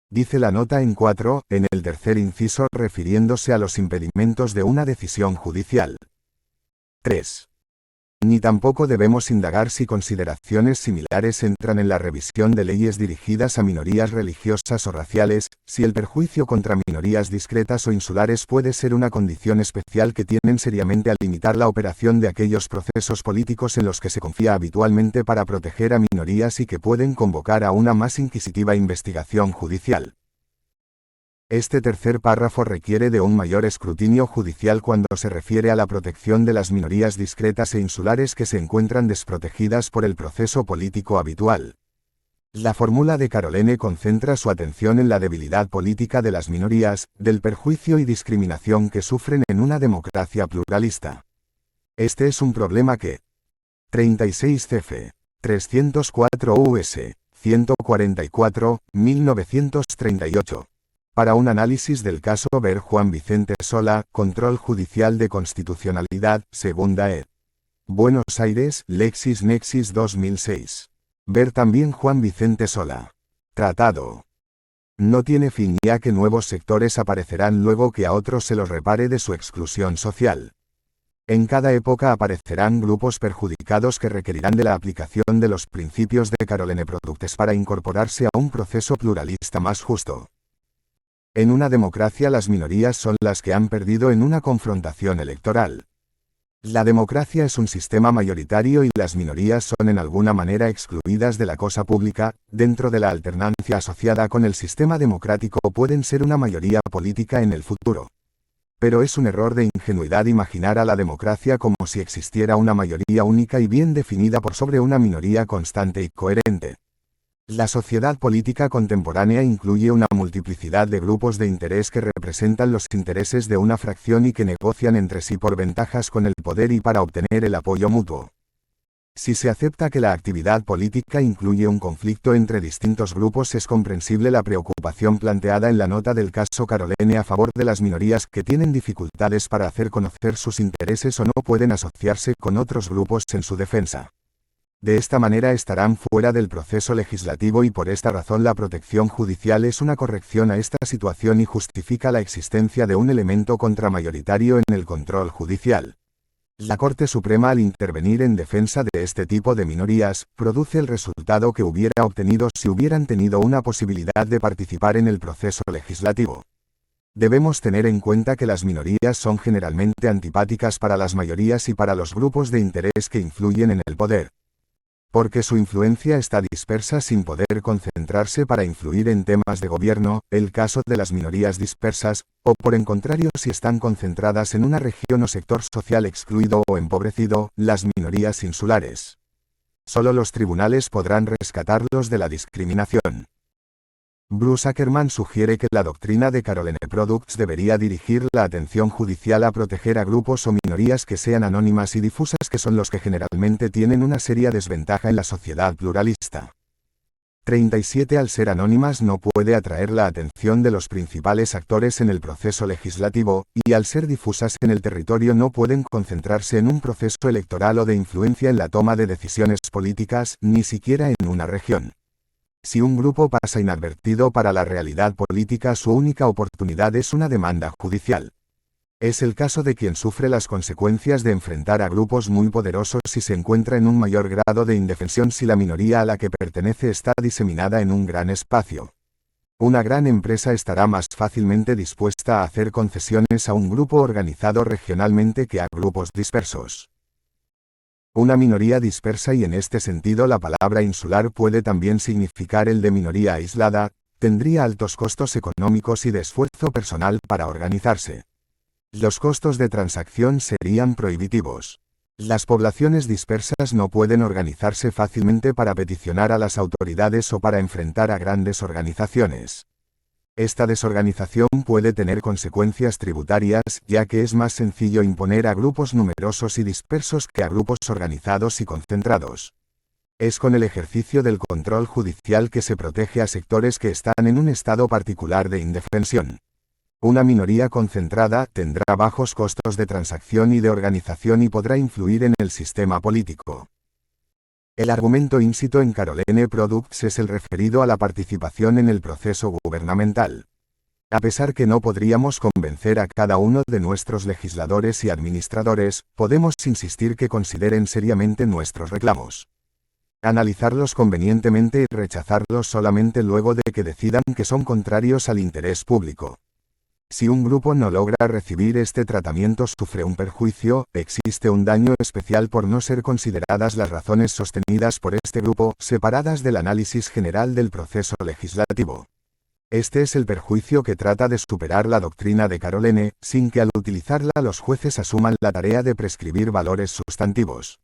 Dice la nota en 4, en el tercer inciso, refiriéndose a los impedimentos de una decisión judicial. 3. Ni tampoco debemos indagar si consideraciones similares entran en la revisión de leyes dirigidas a minorías religiosas o raciales, si el perjuicio contra minorías discretas o insulares puede ser una condición especial que tienden seriamente a limitar la operación de aquellos procesos políticos en los que se confía habitualmente para proteger a minorías y que pueden convocar a una más inquisitiva investigación judicial. Este tercer párrafo requiere de un mayor escrutinio judicial cuando se refiere a la protección de las minorías discretas e insulares que se encuentran desprotegidas por el proceso político habitual. La fórmula de Carolene concentra su atención en la debilidad política de las minorías, del perjuicio y discriminación que sufren en una democracia pluralista. Este es un problema que 36 cf. 304 US. 144, 1938. Para un análisis del caso, ver Juan Vicente Sola, Control Judicial de Constitucionalidad, Segunda ed. Buenos Aires, LexisNexis 2006. Ver también Juan Vicente Sola. Tratado. No tiene fin, ya que nuevos sectores aparecerán luego que a otros se los repare de su exclusión social. En cada época aparecerán grupos perjudicados que requerirán de la aplicación de los principios de Carolene Products para incorporarse a un proceso pluralista más justo. En una democracia las minorías son las que han perdido en una confrontación electoral. La democracia es un sistema mayoritario y las minorías son en alguna manera excluidas de la cosa pública. Dentro de la alternancia asociada con el sistema democrático pueden ser una mayoría política en el futuro. Pero es un error de ingenuidad imaginar a la democracia como si existiera una mayoría única y bien definida por sobre una minoría constante y coherente. La sociedad política contemporánea incluye una multiplicidad de grupos de interés que representan los intereses de una fracción y que negocian entre sí por ventajas con el poder y para obtener el apoyo mutuo. Si se acepta que la actividad política incluye un conflicto entre distintos grupos, es comprensible la preocupación planteada en la nota del caso Carolene a favor de las minorías que tienen dificultades para hacer conocer sus intereses o no pueden asociarse con otros grupos en su defensa. De esta manera estarán fuera del proceso legislativo y por esta razón la protección judicial es una corrección a esta situación y justifica la existencia de un elemento contramayoritario en el control judicial. La Corte Suprema, al intervenir en defensa de este tipo de minorías, produce el resultado que hubiera obtenido si hubieran tenido una posibilidad de participar en el proceso legislativo. Debemos tener en cuenta que las minorías son generalmente antipáticas para las mayorías y para los grupos de interés que influyen en el poder. Porque su influencia está dispersa sin poder concentrarse para influir en temas de gobierno, el caso de las minorías dispersas, o por el contrario si están concentradas en una región o sector social excluido o empobrecido, las minorías insulares. Solo los tribunales podrán rescatarlos de la discriminación. Bruce Ackerman sugiere que la doctrina de Carolene Products debería dirigir la atención judicial a proteger a grupos o minorías que sean anónimas y difusas, que son los que generalmente tienen una seria desventaja en la sociedad pluralista. 37. Al ser anónimas no puede atraer la atención de los principales actores en el proceso legislativo, y al ser difusas en el territorio no pueden concentrarse en un proceso electoral o de influencia en la toma de decisiones políticas, ni siquiera en una región. Si un grupo pasa inadvertido para la realidad política, su única oportunidad es una demanda judicial. Es el caso de quien sufre las consecuencias de enfrentar a grupos muy poderosos y se encuentra en un mayor grado de indefensión si la minoría a la que pertenece está diseminada en un gran espacio. Una gran empresa estará más fácilmente dispuesta a hacer concesiones a un grupo organizado regionalmente que a grupos dispersos. Una minoría dispersa, y en este sentido la palabra insular puede también significar el de minoría aislada, tendría altos costos económicos y de esfuerzo personal para organizarse. Los costos de transacción serían prohibitivos. Las poblaciones dispersas no pueden organizarse fácilmente para peticionar a las autoridades o para enfrentar a grandes organizaciones. Esta desorganización puede tener consecuencias tributarias, ya que es más sencillo imponer a grupos numerosos y dispersos que a grupos organizados y concentrados. Es con el ejercicio del control judicial que se protege a sectores que están en un estado particular de indefensión. Una minoría concentrada tendrá bajos costos de transacción y de organización y podrá influir en el sistema político. El argumento íncito en Carolene Products es el referido a la participación en el proceso gubernamental. A pesar que no podríamos convencer a cada uno de nuestros legisladores y administradores, podemos insistir que consideren seriamente nuestros reclamos. Analizarlos convenientemente y rechazarlos solamente luego de que decidan que son contrarios al interés público. Si un grupo no logra recibir este tratamiento, sufre un perjuicio, existe un daño especial por no ser consideradas las razones sostenidas por este grupo, separadas del análisis general del proceso legislativo. Este es el perjuicio que trata de superar la doctrina de Carolene, sin que al utilizarla los jueces asuman la tarea de prescribir valores sustantivos.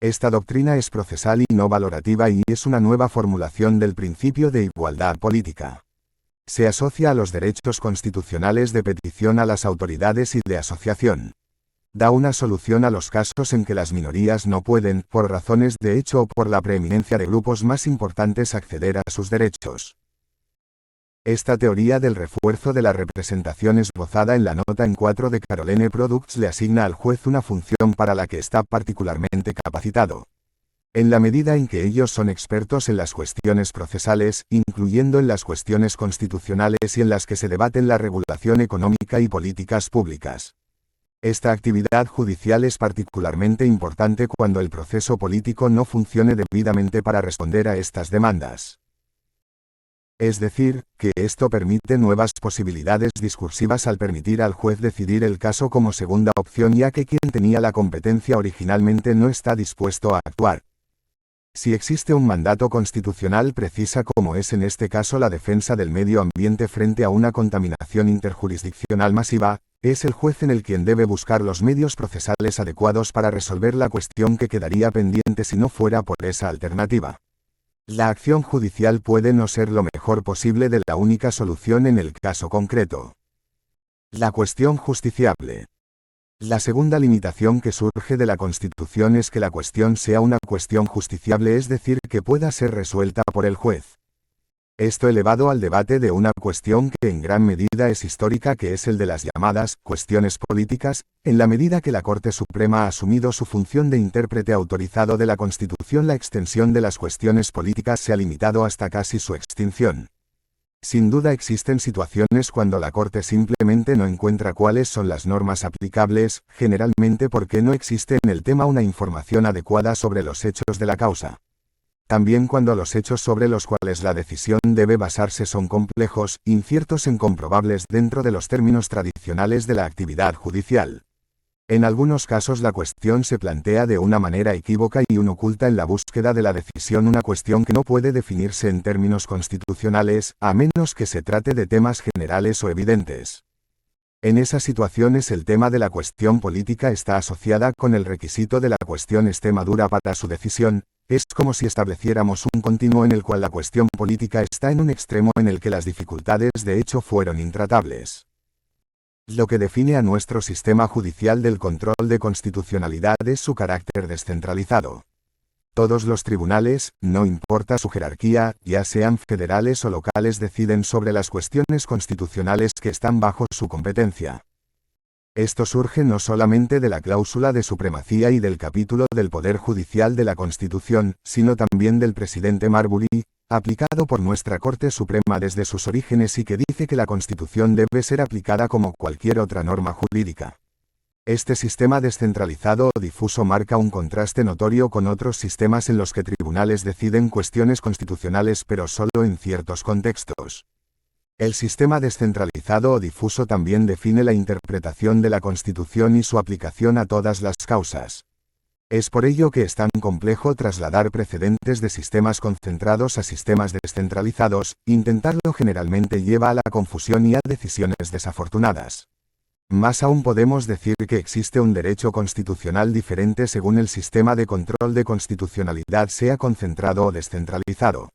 Esta doctrina es procesal y no valorativa y es una nueva formulación del principio de igualdad política. Se asocia a los derechos constitucionales de petición a las autoridades y de asociación. Da una solución a los casos en que las minorías no pueden, por razones de hecho o por la preeminencia de grupos más importantes, acceder a sus derechos. Esta teoría del refuerzo de la representación esbozada en la nota en 4 de Carolene Products le asigna al juez una función para la que está particularmente capacitado. En la medida en que ellos son expertos en las cuestiones procesales, incluyendo en las cuestiones constitucionales y en las que se debaten la regulación económica y políticas públicas. Esta actividad judicial es particularmente importante cuando el proceso político no funcione debidamente para responder a estas demandas. Es decir, que esto permite nuevas posibilidades discursivas al permitir al juez decidir el caso como segunda opción, ya que quien tenía la competencia originalmente no está dispuesto a actuar. Si existe un mandato constitucional precisa, como es en este caso la defensa del medio ambiente frente a una contaminación interjurisdiccional masiva, es el juez en el quien debe buscar los medios procesales adecuados para resolver la cuestión que quedaría pendiente si no fuera por esa alternativa. La acción judicial puede no ser lo mejor posible de la única solución en el caso concreto. La cuestión justiciable. La segunda limitación que surge de la Constitución es que la cuestión sea una cuestión justiciable, es decir, que pueda ser resuelta por el juez. Esto elevado al debate de una cuestión que en gran medida es histórica, que es el de las llamadas cuestiones políticas, en la medida que la Corte Suprema ha asumido su función de intérprete autorizado de la Constitución, la extensión de las cuestiones políticas se ha limitado hasta casi su extinción. Sin duda existen situaciones cuando la Corte simplemente no encuentra cuáles son las normas aplicables, generalmente porque no existe en el tema una información adecuada sobre los hechos de la causa. También cuando los hechos sobre los cuales la decisión debe basarse son complejos, inciertos e incomprobables dentro de los términos tradicionales de la actividad judicial. En algunos casos la cuestión se plantea de una manera equívoca y oculta en la búsqueda de la decisión una cuestión que no puede definirse en términos constitucionales, a menos que se trate de temas generales o evidentes. En esas situaciones el tema de la cuestión política está asociada con el requisito de la cuestión esté madura para su decisión. Es como si estableciéramos un continuo en el cual la cuestión política está en un extremo en el que las dificultades de hecho fueron intratables. Lo que define a nuestro sistema judicial del control de constitucionalidad es su carácter descentralizado. Todos los tribunales, no importa su jerarquía, ya sean federales o locales, deciden sobre las cuestiones constitucionales que están bajo su competencia. Esto surge no solamente de la cláusula de supremacía y del capítulo del Poder Judicial de la Constitución, sino también del presidente Marbury, aplicado por nuestra Corte Suprema desde sus orígenes y que dice que la Constitución debe ser aplicada como cualquier otra norma jurídica. Este sistema descentralizado o difuso marca un contraste notorio con otros sistemas en los que tribunales deciden cuestiones constitucionales pero solo en ciertos contextos. El sistema descentralizado o difuso también define la interpretación de la Constitución y su aplicación a todas las causas. Es por ello que es tan complejo trasladar precedentes de sistemas concentrados a sistemas descentralizados. Intentarlo generalmente lleva a la confusión y a decisiones desafortunadas. Más aún podemos decir que existe un derecho constitucional diferente según el sistema de control de constitucionalidad sea concentrado o descentralizado.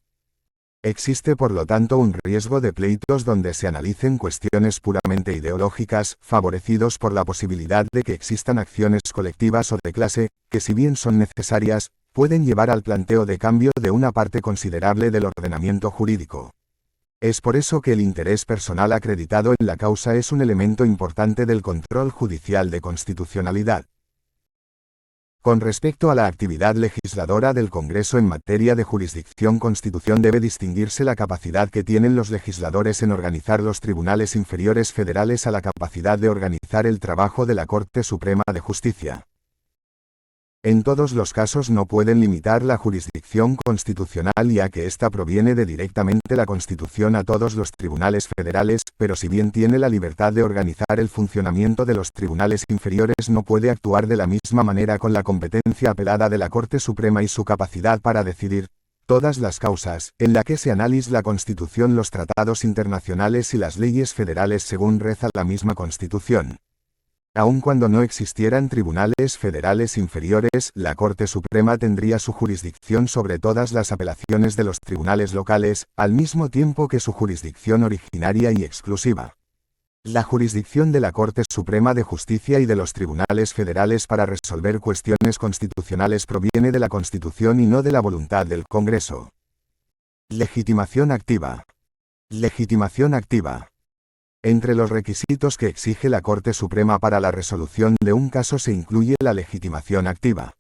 Existe por lo tanto un riesgo de pleitos donde se analicen cuestiones puramente ideológicas, favorecidos por la posibilidad de que existan acciones colectivas o de clase, que si bien son necesarias, pueden llevar al planteo de cambio de una parte considerable del ordenamiento jurídico. Es por eso que el interés personal acreditado en la causa es un elemento importante del control judicial de constitucionalidad. Con respecto a la actividad legisladora del Congreso en materia de jurisdicción, constitución, debe distinguirse la capacidad que tienen los legisladores en organizar los tribunales inferiores federales a la capacidad de organizar el trabajo de la Corte Suprema de Justicia. En todos los casos no pueden limitar la jurisdicción constitucional, ya que ésta proviene de directamente la Constitución a todos los tribunales federales, pero si bien tiene la libertad de organizar el funcionamiento de los tribunales inferiores, no puede actuar de la misma manera con la competencia apelada de la Corte Suprema y su capacidad para decidir todas las causas en la que se analiza la Constitución, los tratados internacionales y las leyes federales según reza la misma Constitución. Aun cuando no existieran tribunales federales inferiores, la Corte Suprema tendría su jurisdicción sobre todas las apelaciones de los tribunales locales, al mismo tiempo que su jurisdicción originaria y exclusiva. La jurisdicción de la Corte Suprema de Justicia y de los tribunales federales para resolver cuestiones constitucionales proviene de la Constitución y no de la voluntad del Congreso. Legitimación activa. Legitimación activa. Entre los requisitos que exige la Corte Suprema para la resolución de un caso se incluye la legitimación activa.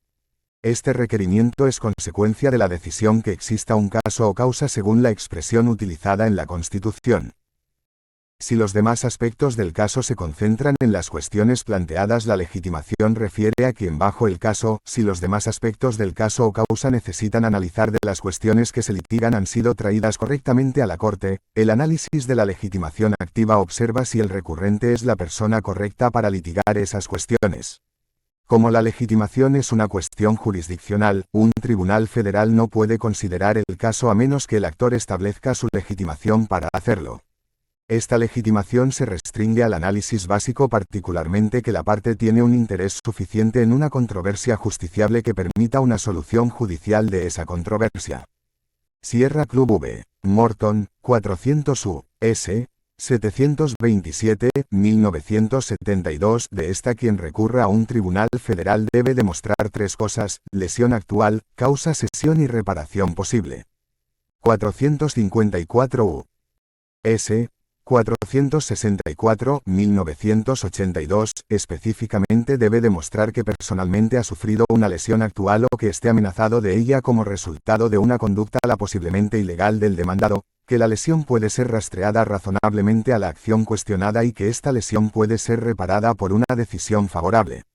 Este requerimiento es consecuencia de la decisión que exista un caso o causa según la expresión utilizada en la Constitución. Si los demás aspectos del caso se concentran en las cuestiones planteadas, la legitimación refiere a quien bajo el caso. Si los demás aspectos del caso o causa necesitan analizar de las cuestiones que se litigan han sido traídas correctamente a la Corte, el análisis de la legitimación activa observa si el recurrente es la persona correcta para litigar esas cuestiones. Como la legitimación es una cuestión jurisdiccional, un tribunal federal no puede considerar el caso a menos que el actor establezca su legitimación para hacerlo. Esta legitimación se restringe al análisis básico, particularmente que la parte tiene un interés suficiente en una controversia justiciable que permita una solución judicial de esa controversia. Sierra Club v. Morton, 400 U. S. 727, 1972. De esta, quien recurra a un tribunal federal debe demostrar tres cosas: lesión actual, causa, cesión y reparación posible. 454 U.S. 464, 1982, específicamente debe demostrar que personalmente ha sufrido una lesión actual o que esté amenazado de ella como resultado de una conducta la posiblemente ilegal del demandado, que la lesión puede ser rastreada razonablemente a la acción cuestionada y que esta lesión puede ser reparada por una decisión favorable.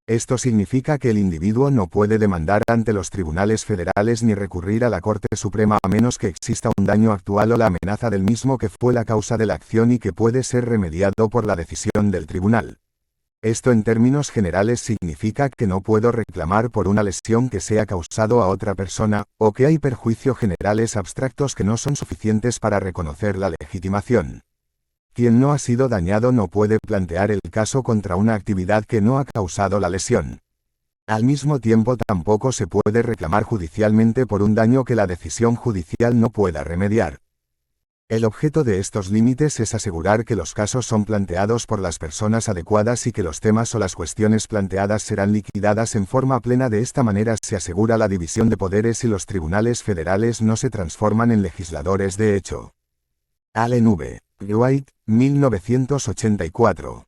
Esto significa que el individuo no puede demandar ante los tribunales federales ni recurrir a la Corte Suprema a menos que exista un daño actual o la amenaza del mismo que fue la causa de la acción y que puede ser remediado por la decisión del tribunal. Esto en términos generales significa que no puedo reclamar por una lesión que sea causado a otra persona, o que hay perjuicios generales abstractos que no son suficientes para reconocer la legitimación. Quien no ha sido dañado no puede plantear el caso contra una actividad que no ha causado la lesión. Al mismo tiempo, tampoco se puede reclamar judicialmente por un daño que la decisión judicial no pueda remediar. El objeto de estos límites es asegurar que los casos son planteados por las personas adecuadas y que los temas o las cuestiones planteadas serán liquidadas en forma plena. De esta manera se asegura la división de poderes y los tribunales federales no se transforman en legisladores de hecho. Allen V. White, 1984.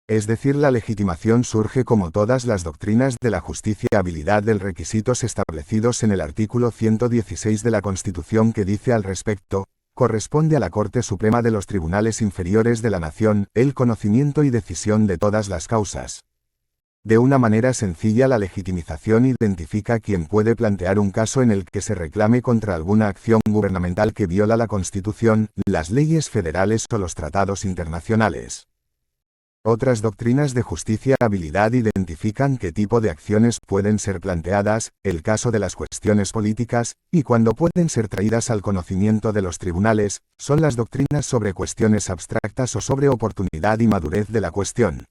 Es decir, la legitimación surge como todas las doctrinas de la justiciabilidad de requisitos establecidos en el artículo 116 de la Constitución, que dice al respecto: corresponde a la Corte Suprema de los Tribunales Inferiores de la Nación el conocimiento y decisión de todas las causas. De una manera sencilla, la legitimización identifica quién puede plantear un caso en el que se reclame contra alguna acción gubernamental que viola la Constitución, las leyes federales o los tratados internacionales. Otras doctrinas de justiciabilidad identifican qué tipo de acciones pueden ser planteadas, el caso de las cuestiones políticas, y cuándo pueden ser traídas al conocimiento de los tribunales, son las doctrinas sobre cuestiones abstractas o sobre oportunidad y madurez de la cuestión.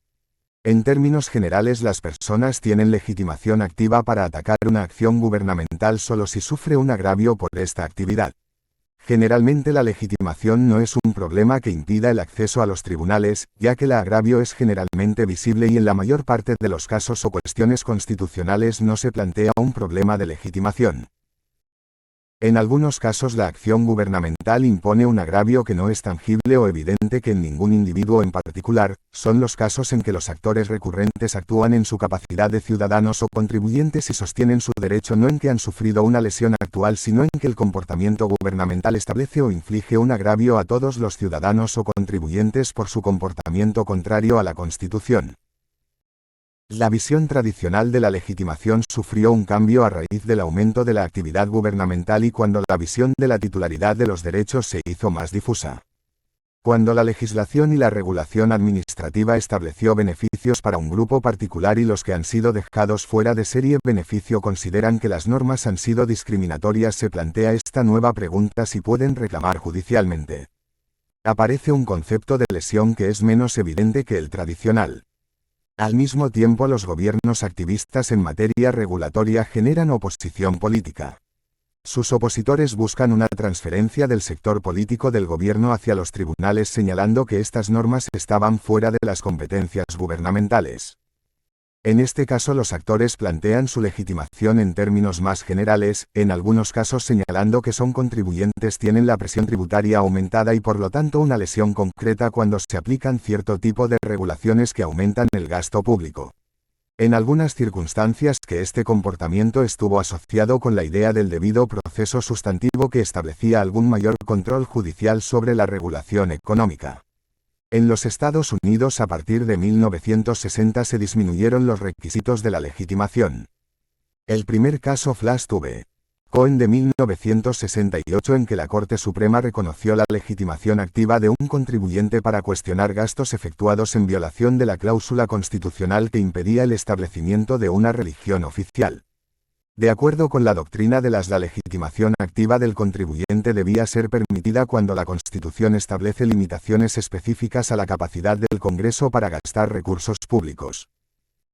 En términos generales, las personas tienen legitimación activa para atacar una acción gubernamental solo si sufre un agravio por esta actividad. Generalmente la legitimación no es un problema que impida el acceso a los tribunales, ya que el agravio es generalmente visible y en la mayor parte de los casos o cuestiones constitucionales no se plantea un problema de legitimación. En algunos casos la acción gubernamental impone un agravio que no es tangible o evidente que en ningún individuo en particular. Son los casos en que los actores recurrentes actúan en su capacidad de ciudadanos o contribuyentes y sostienen su derecho no en que han sufrido una lesión actual, sino en que el comportamiento gubernamental establece o inflige un agravio a todos los ciudadanos o contribuyentes por su comportamiento contrario a la Constitución. La visión tradicional de la legitimación sufrió un cambio a raíz del aumento de la actividad gubernamental y cuando la visión de la titularidad de los derechos se hizo más difusa. Cuando la legislación y la regulación administrativa estableció beneficios para un grupo particular y los que han sido dejados fuera de serie beneficio consideran que las normas han sido discriminatorias, se plantea esta nueva pregunta: si pueden reclamar judicialmente. Aparece un concepto de lesión que es menos evidente que el tradicional. Al mismo tiempo, los gobiernos activistas en materia regulatoria generan oposición política. Sus opositores buscan una transferencia del sector político del gobierno hacia los tribunales, señalando que estas normas estaban fuera de las competencias gubernamentales. En este caso, los actores plantean su legitimación en términos más generales, en algunos casos señalando que son contribuyentes, tienen la presión tributaria aumentada y por lo tanto una lesión concreta cuando se aplican cierto tipo de regulaciones que aumentan el gasto público. En algunas circunstancias que este comportamiento estuvo asociado con la idea del debido proceso sustantivo que establecía algún mayor control judicial sobre la regulación económica. En los Estados Unidos, a partir de 1960 se disminuyeron los requisitos de la legitimación. El primer caso Flash v. Cohen de 1968, en que la Corte Suprema reconoció la legitimación activa de un contribuyente para cuestionar gastos efectuados en violación de la cláusula constitucional que impedía el establecimiento de una religión oficial. De acuerdo con la doctrina de la legitimación activa del contribuyente debía ser permitida cuando la Constitución establece limitaciones específicas a la capacidad del Congreso para gastar recursos públicos.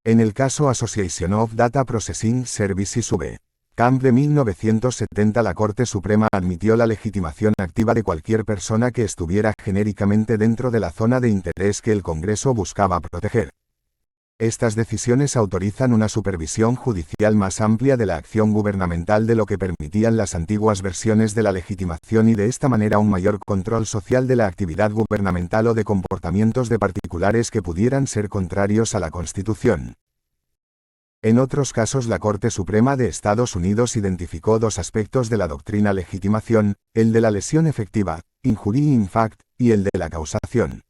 En el caso Association of Data Processing Services v. Camp de 1970. La Corte Suprema admitió la legitimación activa de cualquier persona que estuviera genéricamente dentro de la zona de interés que el Congreso buscaba proteger. Estas decisiones autorizan una supervisión judicial más amplia de la acción gubernamental de lo que permitían las antiguas versiones de la legitimación y de esta manera un mayor control social de la actividad gubernamental o de comportamientos de particulares que pudieran ser contrarios a la Constitución. En otros casos, la Corte Suprema de Estados Unidos identificó dos aspectos de la doctrina legitimación, el de la lesión efectiva, injury in fact, y el de la causación.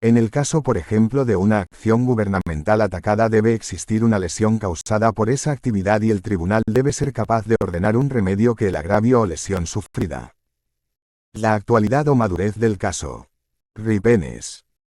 En el caso, por ejemplo, de una acción gubernamental atacada, debe existir una lesión causada por esa actividad y el tribunal debe ser capaz de ordenar un remedio que el agravio o lesión sufrida. La actualidad o madurez del caso. Ripenes.